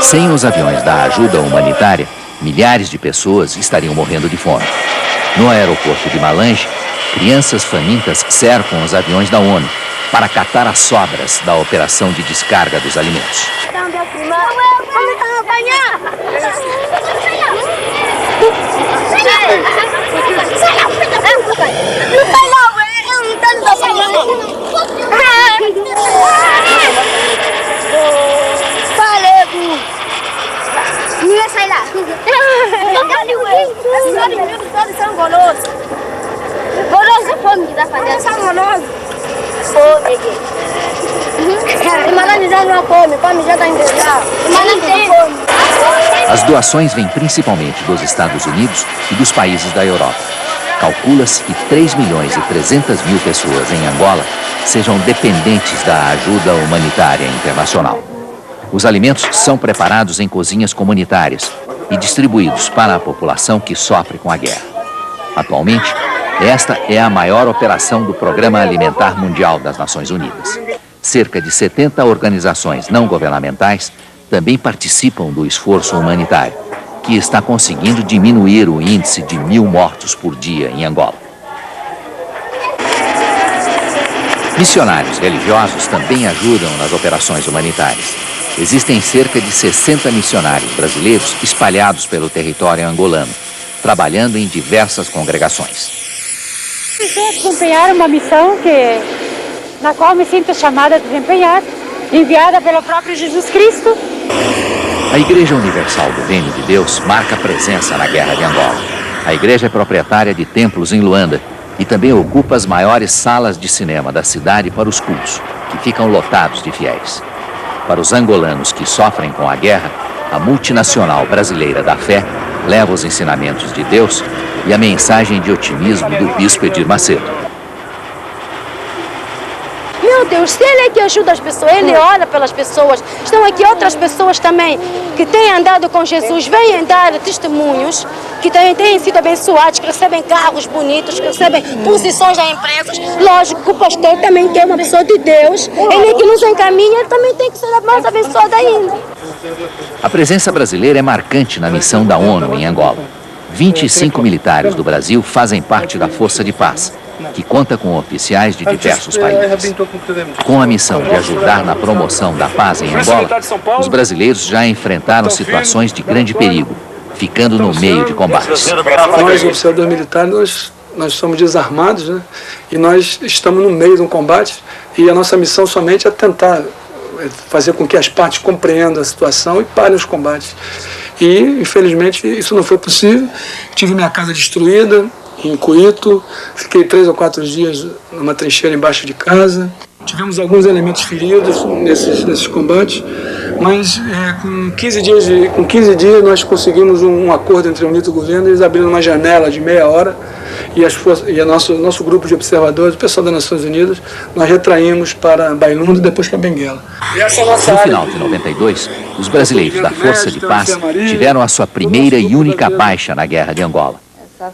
Sem os aviões da ajuda humanitária, milhares de pessoas estariam morrendo de fome. No aeroporto de Malange, crianças famintas cercam os aviões da ONU para catar as sobras da operação de descarga dos alimentos. As doações vêm principalmente dos Estados Unidos e dos países da Europa. Calcula-se que 3.300.000 pessoas em Angola sejam dependentes da ajuda humanitária internacional. Os alimentos são preparados em cozinhas comunitárias e distribuídos para a população que sofre com a guerra. Atualmente, esta é a maior operação do Programa Alimentar Mundial das Nações Unidas. cerca de 70 organizações não governamentais também participam do esforço humanitário, que está conseguindo diminuir o índice de 1.000 mortos por dia em Angola. Missionários religiosos também ajudam nas operações humanitárias. Existem cerca de 60 missionários brasileiros espalhados pelo território angolano, trabalhando em diversas congregações. Desempenhar uma missão na qual me sinto chamada a desempenhar, enviada pelo próprio Jesus Cristo. A Igreja Universal do Reino de Deus marca presença na Guerra de Angola. A igreja é proprietária de templos em Luanda e também ocupa as maiores salas de cinema da cidade para os cultos, que ficam lotados de fiéis. Para os angolanos que sofrem com a guerra, a multinacional brasileira da fé leva os ensinamentos de Deus e a mensagem de otimismo do bispo Edir Macedo. Meu Deus, Ele é que ajuda as pessoas, Ele ora pelas pessoas. Estão aqui outras pessoas também que têm andado com Jesus, vêm dar testemunhos, que têm sido abençoados, que recebem carros bonitos, que recebem posições em empresas. Lógico que o pastor também, que é uma pessoa de Deus, ele que nos encaminha, ele também tem que ser mais abençoado ainda. A presença brasileira é marcante na missão da ONU em Angola. 25 militares do Brasil fazem parte da Força de Paz, que conta com oficiais de diversos países. Com a missão de ajudar na promoção da paz em Angola, os brasileiros já enfrentaram situações de grande perigo, ficando no meio de combates. Nós, observadores militares, nós somos desarmados, né? E nós estamos no meio de um combate e a nossa missão somente é tentar fazer com que as partes compreendam a situação e parem os combates. E, infelizmente, isso não foi possível. Tive minha casa destruída em Cuito, fiquei 3 ou 4 dias numa trincheira embaixo de casa. Tivemos alguns elementos feridos nesses combates, mas com 15 dias nós conseguimos um acordo entre a UNITA e o governo. Eles abriram uma janela de meia hora e nosso grupo de observadores, o pessoal das Nações Unidas, nós retraímos para Bailunda e depois para Benguela. No final de 92, os brasileiros da Força de Paz tiveram a sua primeira e única baixa na Guerra de Angola.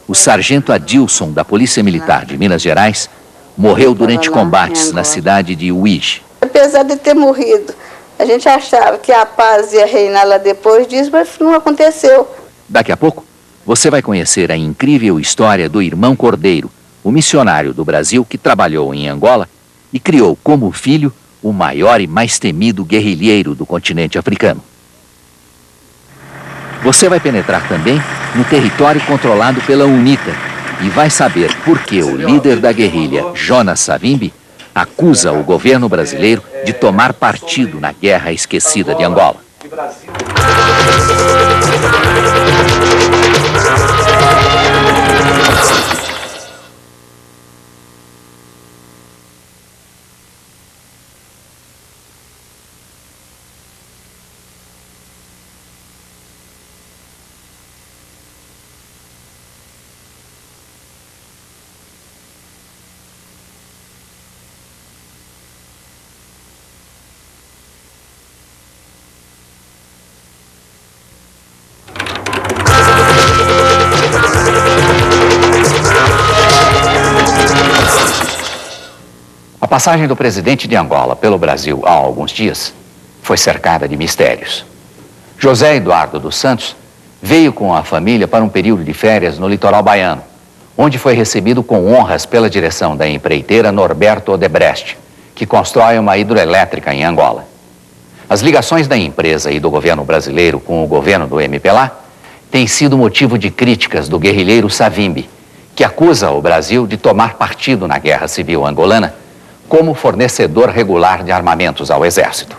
O sargento Adilson, da Polícia Militar de Minas Gerais, morreu durante combates na cidade de Uíge. Apesar de ter morrido, a gente achava que a paz ia reinar lá depois disso, mas não aconteceu. Daqui a pouco, você vai conhecer a incrível história do irmão Cordeiro, o missionário do Brasil que trabalhou em Angola e criou como filho o maior e mais temido guerrilheiro do continente africano. Você vai penetrar também no território controlado pela UNITA e vai saber por que o líder da guerrilha, Jonas Savimbi, acusa o governo brasileiro de tomar partido na guerra esquecida de Angola. A passagem do presidente de Angola pelo Brasil há alguns dias foi cercada de mistérios. José Eduardo dos Santos veio com a família para um período de férias no litoral baiano, onde foi recebido com honras pela direção da empreiteira Norberto Odebrecht, que constrói uma hidroelétrica em Angola. As ligações da empresa e do governo brasileiro com o governo do MPLA têm sido motivo de críticas do guerrilheiro Savimbi, que acusa o Brasil de tomar partido na guerra civil angolana como fornecedor regular de armamentos ao exército.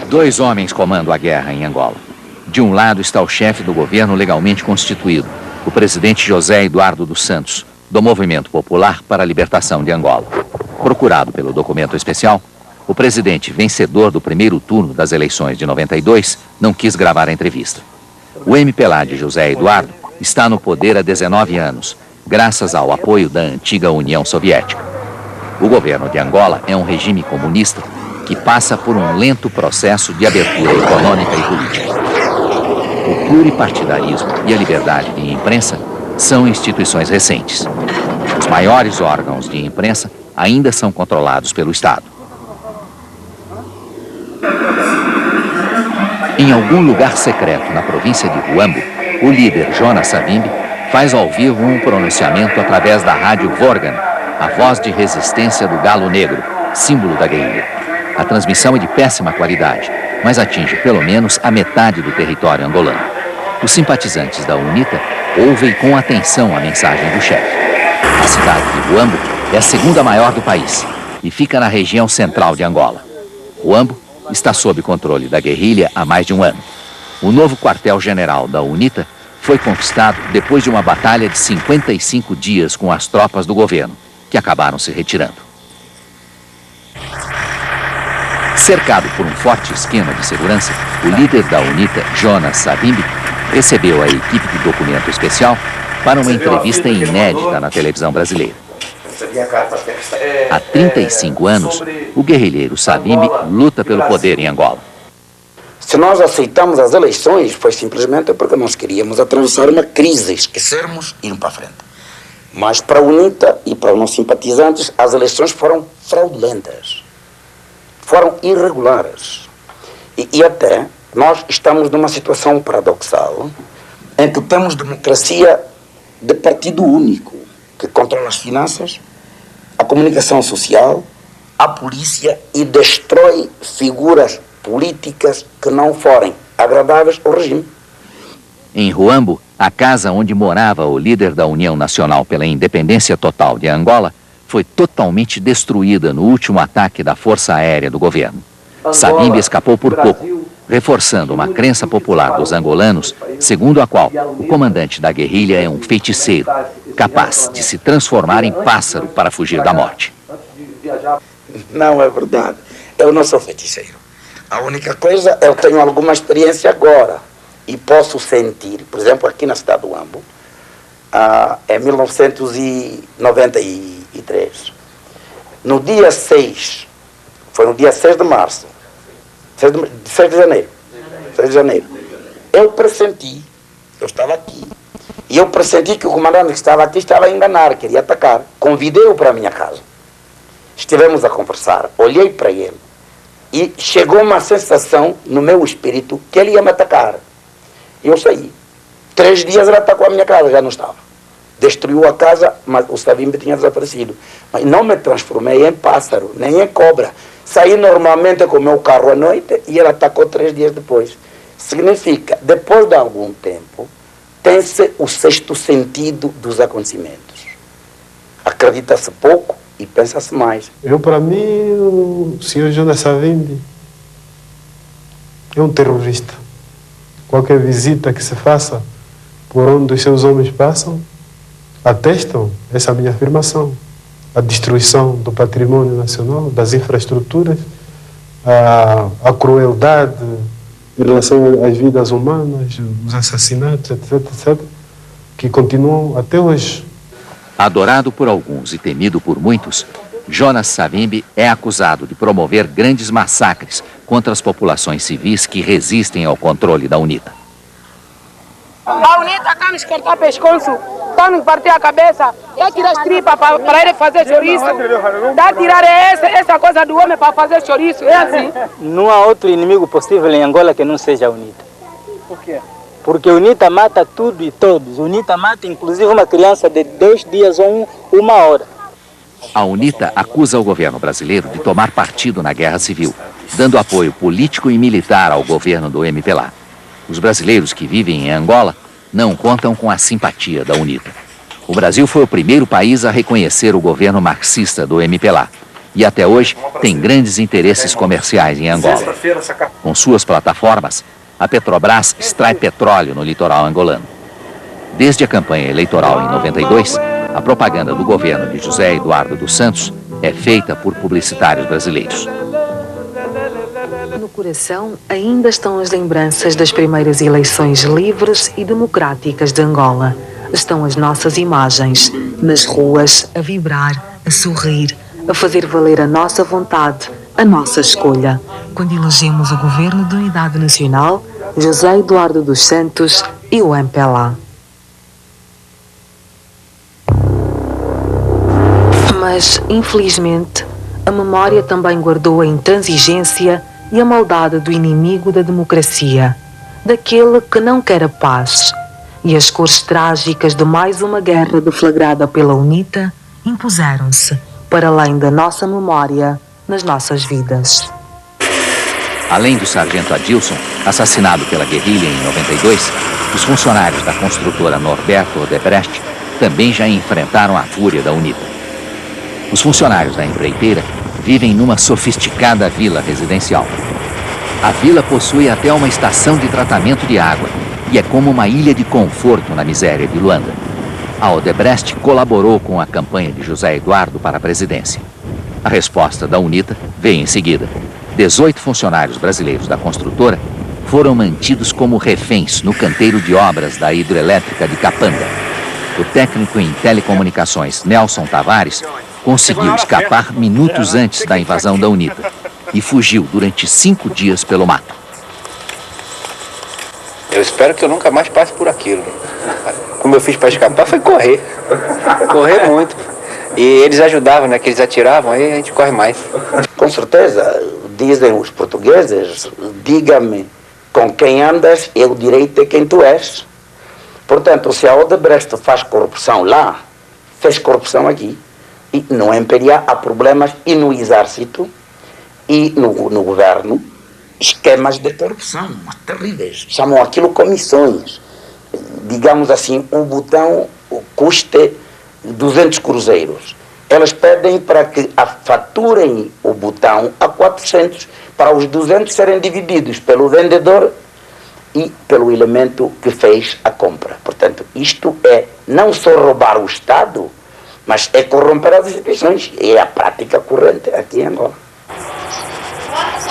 2 homens comandam a guerra em Angola. De um lado está o chefe do governo legalmente constituído, o presidente José Eduardo dos Santos, do Movimento Popular para a Libertação de Angola. Procurado pelo documento especial, o presidente vencedor do primeiro turno das eleições de 92 não quis gravar a entrevista. O MPLA de José Eduardo está no poder há 19 anos, graças ao apoio da antiga União Soviética. O governo de Angola é um regime comunista que passa por um lento processo de abertura econômica e política. O pluripartidarismo e a liberdade de imprensa são instituições recentes. Os maiores órgãos de imprensa ainda são controlados pelo Estado. Em algum lugar secreto na província de Huambo, o líder Jonas Savimbi faz ao vivo um pronunciamento através da rádio Vorgan, a voz de resistência do galo negro, símbolo da guerrilha. A transmissão é de péssima qualidade, mas atinge pelo menos a metade do território angolano. Os simpatizantes da UNITA ouvem com atenção a mensagem do chefe. A cidade de Huambo é a segunda maior do país e fica na região central de Angola. Huambo está sob controle da guerrilha há mais de um ano. O novo quartel-general da UNITA foi conquistado depois de uma batalha de 55 dias com as tropas do governo, que acabaram se retirando. Cercado por um forte esquema de segurança, o líder da UNITA, Jonas Savimbi, recebeu a equipe de documento especial para uma entrevista inédita na televisão brasileira. Há 35 anos, o guerrilheiro Savimbi luta pelo poder em Angola. Se nós aceitamos as eleições, foi simplesmente porque nós queríamos atravessar uma crise, esquecermos e ir para frente. Mas para a UNITA e para os nossos simpatizantes, as eleições foram fraudulentas, foram irregulares. E até nós estamos numa situação paradoxal em que temos democracia de partido único, que controla as finanças, a comunicação social, a polícia e destrói figuras políticas que não forem agradáveis ao regime. Em Huambo, a casa onde morava o líder da União Nacional pela Independência Total de Angola foi totalmente destruída no último ataque da Força Aérea do governo. Savimbi escapou por pouco, reforçando uma crença popular dos angolanos, segundo a qual o comandante da guerrilha é um feiticeiro, capaz de se transformar em pássaro para fugir da morte. Não é verdade. Eu não sou feiticeiro. A única coisa, eu tenho alguma experiência agora e posso sentir, por exemplo, aqui na cidade do Huambo, em 1993, no dia 6, foi no dia 6 de março, 6 de janeiro, eu pressenti, eu estava aqui, e eu pressenti que o comandante que estava aqui estava a enganar, queria atacar. Convidei-o para a minha casa. Estivemos a conversar, olhei para ele, e chegou uma sensação no meu espírito que ele ia me atacar. E eu saí. 3 dias ele atacou a minha casa, já não estava. Destruiu a casa, mas o Savimbi tinha desaparecido. Mas não me transformei em pássaro, nem em cobra. Saí normalmente com o meu carro à noite e ele atacou 3 dias depois. Significa, depois de algum tempo, tem-se o sexto sentido dos acontecimentos. Acredita-se pouco e pensa-se mais. Para mim, o senhor Jonas Savimbi é um terrorista. Qualquer visita que se faça por onde os seus homens passam, atestam essa minha afirmação. A destruição do patrimônio nacional, das infraestruturas, a crueldade em relação às vidas humanas, os assassinatos, etc., etc., que continuam até hoje. Adorado por alguns e temido por muitos, Jonas Savimbi é acusado de promover grandes massacres contra as populações civis que resistem ao controle da UNITA. A UNITA está nos cortar o pescoço, está nos partir a cabeça, está a tirar as tripas para ele fazer chouriço, está a tirar essa coisa do homem para fazer chouriço, é assim. Não há outro inimigo possível em Angola que não seja a UNITA. Por quê? Porque a UNITA mata tudo e todos. A UNITA mata inclusive uma criança de 2 dias ou 1 hora. A UNITA acusa o governo brasileiro de tomar partido na guerra civil, dando apoio político e militar ao governo do MPLA. Os brasileiros que vivem em Angola não contam com a simpatia da UNITA. O Brasil foi o primeiro país a reconhecer o governo marxista do MPLA e até hoje tem grandes interesses comerciais em Angola. Com suas plataformas, a Petrobras extrai petróleo no litoral angolano. Desde a campanha eleitoral em 92, a propaganda do governo de José Eduardo dos Santos é feita por publicitários brasileiros. No coração ainda estão as lembranças das primeiras eleições livres e democráticas de Angola. Estão as nossas imagens, nas ruas, a vibrar, a sorrir, a fazer valer a nossa vontade, a nossa escolha. Quando elegemos o Governo de Unidade Nacional, José Eduardo dos Santos e o MPLA. Mas, infelizmente, a memória também guardou a intransigência e a maldade do inimigo da democracia, daquele que não quer a paz, e as cores trágicas de mais uma guerra deflagrada pela UNITA impuseram-se, para além da nossa memória, nas nossas vidas. Além do sargento Adilson, assassinado pela guerrilha em 92, os funcionários da construtora Norberto Odebrecht também já enfrentaram a fúria da UNITA. Os funcionários da empreiteira vivem numa sofisticada vila residencial. A vila possui até uma estação de tratamento de água e é como uma ilha de conforto na miséria de Luanda. A Odebrecht colaborou com a campanha de José Eduardo para a presidência. A resposta da UNITA veio em seguida. 18 funcionários brasileiros da construtora foram mantidos como reféns no canteiro de obras da hidrelétrica de Capanga. O técnico em telecomunicações Nelson Tavares conseguiu escapar minutos antes da invasão da UNITA e fugiu durante 5 dias pelo mato. Eu espero que eu nunca mais passe por aquilo. Como eu fiz para escapar foi correr. Correr muito. E eles ajudavam, né? Que eles atiravam, aí a gente corre mais. Com certeza, dizem os portugueses, diga-me com quem andas, eu direi-te quem tu és. Portanto, se a Odebrecht faz corrupção lá, fez corrupção aqui. E no MPLA há problemas e no exército e no governo, esquemas de corrupção terríveis. Chamam aquilo comissões. Digamos assim, um botão custe 200 cruzeiros. Elas pedem para que faturem o botão a 400, para os 200 serem divididos pelo vendedor e pelo elemento que fez a compra. Portanto, isto é não só roubar o Estado, mas é corromper as instituições. E é a prática corrente aqui em Angola.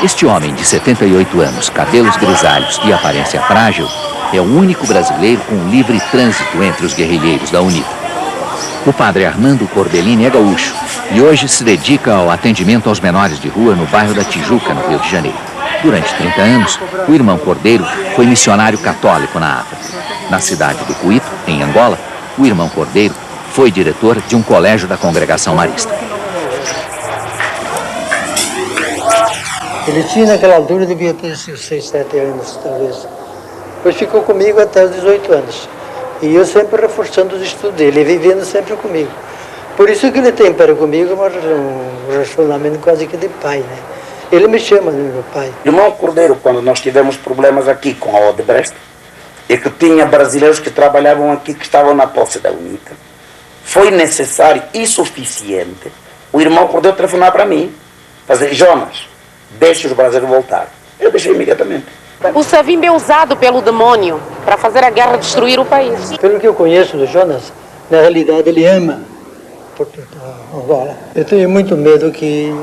Este homem de 78 anos, cabelos grisalhos e aparência frágil, é o único brasileiro com livre trânsito entre os guerrilheiros da UNITA. O padre Armando Corbellini é gaúcho e hoje se dedica ao atendimento aos menores de rua no bairro da Tijuca, no Rio de Janeiro. Durante 30 anos, o irmão Cordeiro foi missionário católico na África. Na cidade do Cuito, em Angola, o irmão Cordeiro foi diretor de um colégio da congregação marista. Ele tinha naquela altura, devia ter 6, 7 anos, talvez. Depois ficou comigo até os 18 anos. E eu sempre reforçando os estudos dele, vivendo sempre comigo. Por isso que ele tem para comigo um relacionamento quase que de pai, né? Ele me chama de meu pai. Irmão Cordeiro, quando nós tivemos problemas aqui com a Odebrecht, e que tinha brasileiros que trabalhavam aqui, que estavam na posse da UNITA, foi necessário e suficiente o irmão Cordeiro telefonar para mim, fazer: Jonas, deixe os brasileiros voltar. Eu deixei imediatamente. O Savimbi é usado pelo demônio para fazer a guerra destruir o país. Pelo que eu conheço do Jonas, na realidade ele ama Angola. Eu tenho muito medo que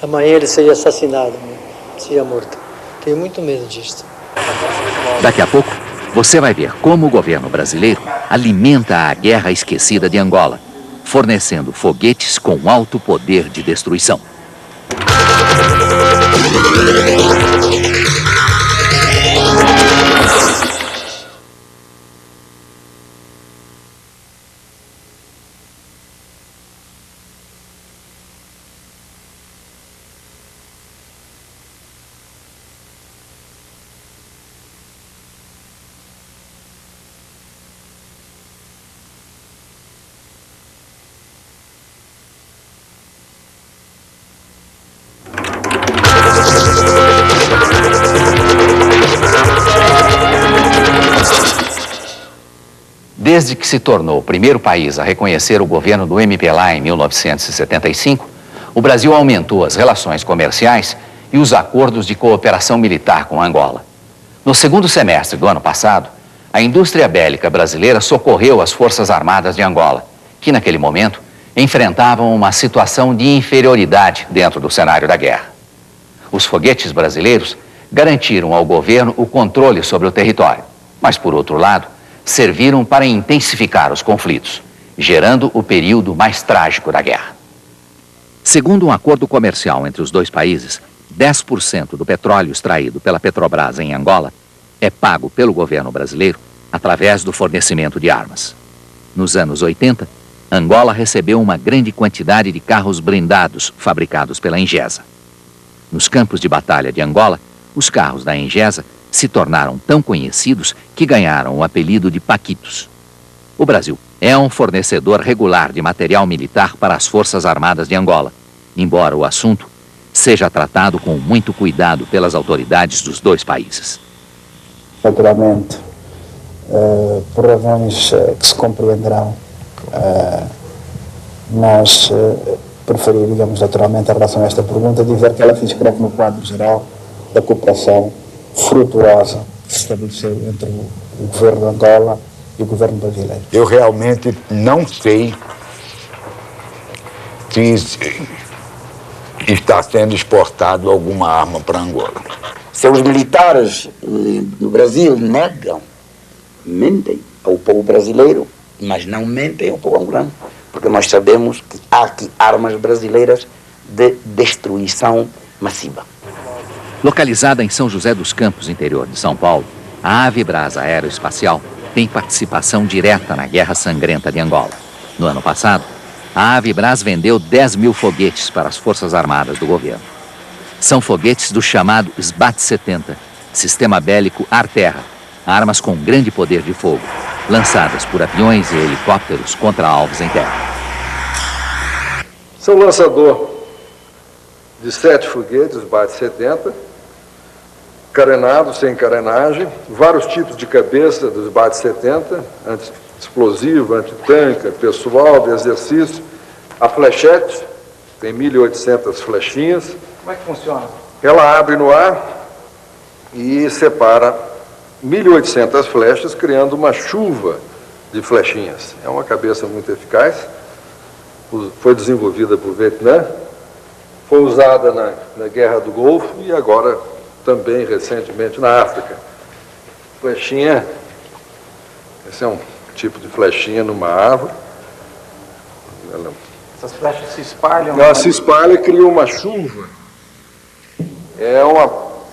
amanhã ele seja assassinado, seja morto. Tenho muito medo disso. Daqui a pouco, você vai ver como o governo brasileiro alimenta a guerra esquecida de Angola, fornecendo foguetes com alto poder de destruição. Desde que se tornou o primeiro país a reconhecer o governo do MPLA em 1975, o Brasil aumentou as relações comerciais e os acordos de cooperação militar com Angola. No segundo semestre do ano passado, a indústria bélica brasileira socorreu as Forças Armadas de Angola, que naquele momento enfrentavam uma situação de inferioridade dentro do cenário da guerra. Os foguetes brasileiros garantiram ao governo o controle sobre o território, mas, por outro lado, serviram para intensificar os conflitos, gerando o período mais trágico da guerra. Segundo um acordo comercial entre os dois países, 10% do petróleo extraído pela Petrobras em Angola é pago pelo governo brasileiro através do fornecimento de armas. Nos anos 80, Angola recebeu uma grande quantidade de carros blindados fabricados pela Engesa. Nos campos de batalha de Angola, os carros da Engesa se tornaram tão conhecidos que ganharam o apelido de Paquitos. O Brasil é um fornecedor regular de material militar para as Forças Armadas de Angola, embora o assunto seja tratado com muito cuidado pelas autoridades dos dois países. Naturalmente, por razões que se compreenderão, nós preferiríamos naturalmente, em relação a esta pergunta, dizer que ela se inscreve no quadro geral da cooperação frutuosa que se estabeleceu entre o governo de Angola e o governo brasileiro. Eu realmente não sei se está sendo exportado alguma arma para Angola. Se os militares do Brasil negam, mentem ao povo brasileiro, mas não mentem ao povo angolano, porque nós sabemos que há aqui armas brasileiras de destruição massiva. Localizada em São José dos Campos, interior de São Paulo, a Avibras Aeroespacial tem participação direta na Guerra Sangrenta de Angola. No ano passado, a Avibras vendeu 10 mil foguetes para as Forças Armadas do governo. São foguetes do chamado SBAT-70, Sistema Bélico Ar-Terra, armas com grande poder de fogo, lançadas por aviões e helicópteros contra alvos em terra. São lançador de 7 foguetes SBAT-70, carenados, sem carenagem, vários tipos de cabeça dos SBAT-70, anti-explosivo, anti-tanque, pessoal de exercício, a flechete, tem 1.800 flechinhas. Como é que funciona? Ela abre no ar e separa 1.800 flechas, criando uma chuva de flechinhas. É uma cabeça muito eficaz, foi desenvolvida por Vietnã, foi usada na Guerra do Golfo e agora também recentemente na África. Flechinha, esse é um tipo de flechinha numa árvore. Essas flechas se espalham? Ela se espalha e cria uma chuva. É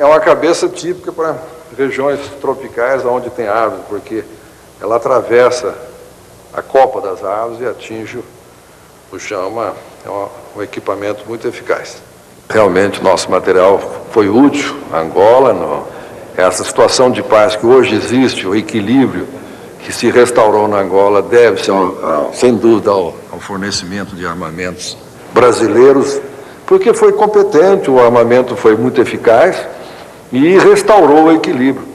uma cabeça típica para regiões tropicais onde tem árvores, porque ela atravessa a copa das árvores e atinge o chão. É um equipamento muito eficaz. Realmente, nosso material foi útil a Angola. Essa situação de paz que hoje existe, o equilíbrio que se restaurou na Angola, deve-se, sem dúvida, ao fornecimento de armamentos brasileiros, porque foi competente, o armamento foi muito eficaz e restaurou o equilíbrio.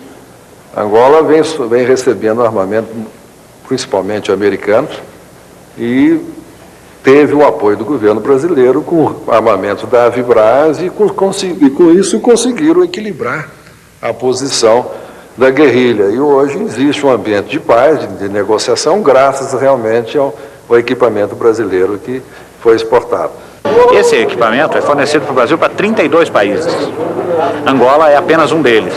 A Angola vem recebendo armamento, principalmente americanos, e teve o apoio do governo brasileiro com armamento da Avibras e com isso conseguiram equilibrar a posição da guerrilha. E hoje existe um ambiente de paz, de negociação, graças realmente ao equipamento brasileiro que foi exportado. Esse equipamento é fornecido para o Brasil para 32 países. Angola é apenas um deles.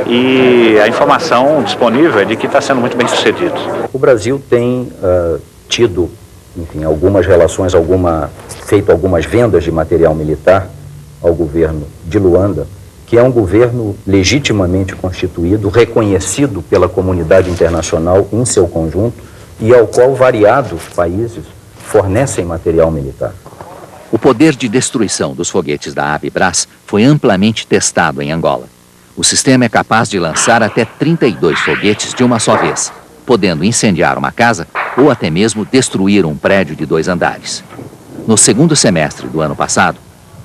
E a informação disponível é de que está sendo muito bem sucedido. O Brasil tem tido, enfim, algumas relações, feito algumas vendas de material militar ao governo de Luanda, que é um governo legitimamente constituído, reconhecido pela comunidade internacional em seu conjunto e ao qual variados países fornecem material militar. O poder de destruição dos foguetes da Avibras foi amplamente testado em Angola. O sistema é capaz de lançar até 32 foguetes de uma só vez, podendo incendiar uma casa ou até mesmo destruir um prédio de 2 andares. No segundo semestre do ano passado,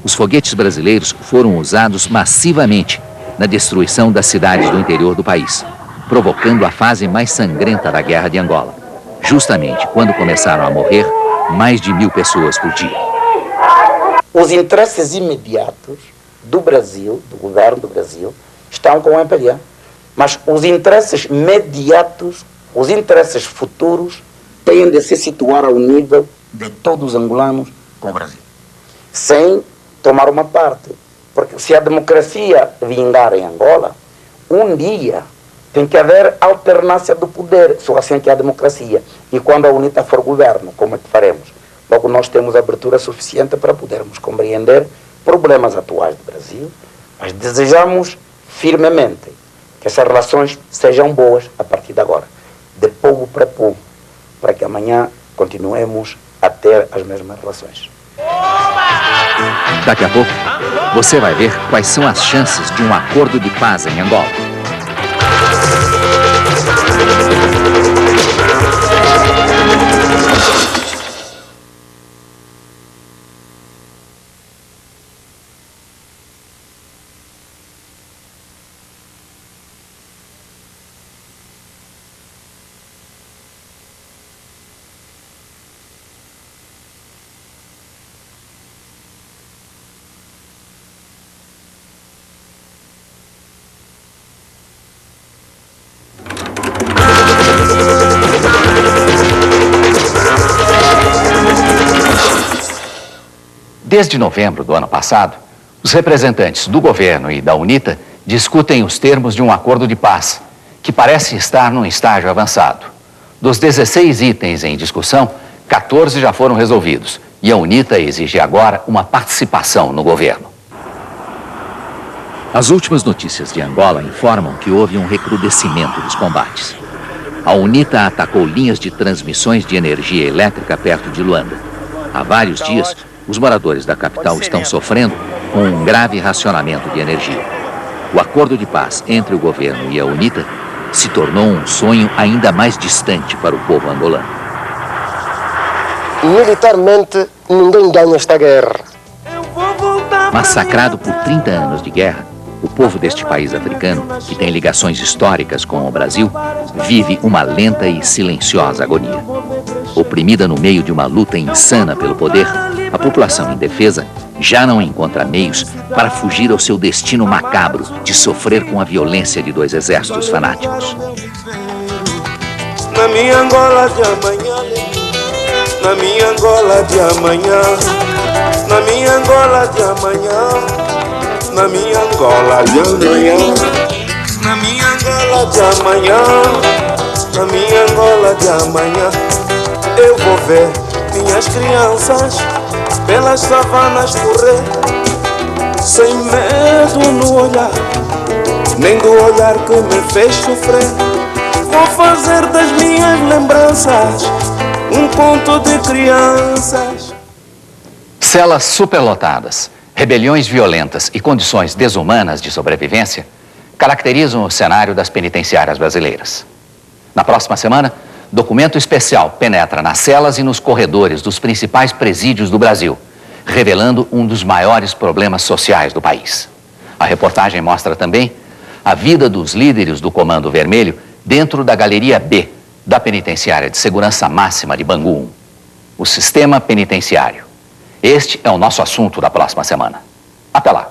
os foguetes brasileiros foram usados massivamente na destruição das cidades do interior do país, provocando a fase mais sangrenta da Guerra de Angola, justamente quando começaram a morrer mais de 1.000 pessoas por dia. Os interesses imediatos do Brasil, do governo do Brasil, estão com o MPLA. Mas os interesses imediatos, os interesses futuros, têm de se situar ao nível de todos os angolanos com o Brasil. Sem tomar uma parte. Porque se a democracia vingar em Angola, um dia tem que haver alternância do poder, só assim que há democracia. E quando a UNITA for governo, como é que faremos? Logo nós temos abertura suficiente para podermos compreender problemas atuais do Brasil, mas desejamos firmemente que essas relações sejam boas a partir de agora, de povo para povo, para que amanhã continuemos a ter as mesmas relações. Daqui a pouco, você vai ver quais são as chances de um acordo de paz em Angola. Desde novembro do ano passado, os representantes do governo e da UNITA discutem os termos de um acordo de paz, que parece estar num estágio avançado. Dos 16 itens em discussão, 14 já foram resolvidos e a UNITA exige agora uma participação no governo. As últimas notícias de Angola informam que houve um recrudescimento dos combates. A UNITA atacou linhas de transmissões de energia elétrica perto de Luanda. Há vários dias, os moradores da capital estão sofrendo com um grave racionamento de energia. O acordo de paz entre o governo e a UNITA se tornou um sonho ainda mais distante para o povo angolano. Militarmente, ninguém ganha esta guerra. Massacrado por 30 anos de guerra, o povo deste país africano, que tem ligações históricas com o Brasil, vive uma lenta e silenciosa agonia. Oprimida no meio de uma luta insana pelo poder, a população indefesa já não encontra meios para fugir ao seu destino macabro de sofrer com a violência de dois exércitos fanáticos. Na minha Angola de amanhã, na minha Angola de amanhã, na minha Angola de amanhã, na minha Angola de amanhã, na minha Angola de amanhã, na minha Angola de amanhã, eu vou ver minhas crianças pelas savanas correr, sem medo no olhar, nem do olhar que me fez sofrer. Vou fazer das minhas lembranças um conto de crianças. Celas superlotadas, rebeliões violentas e condições desumanas de sobrevivência caracterizam o cenário das penitenciárias brasileiras. Na próxima semana, documento especial penetra nas celas e nos corredores dos principais presídios do Brasil, revelando um dos maiores problemas sociais do país. A reportagem mostra também a vida dos líderes do Comando Vermelho dentro da Galeria B, da Penitenciária de Segurança Máxima de Bangu 1. O sistema penitenciário. Este é o nosso assunto da próxima semana. Até lá!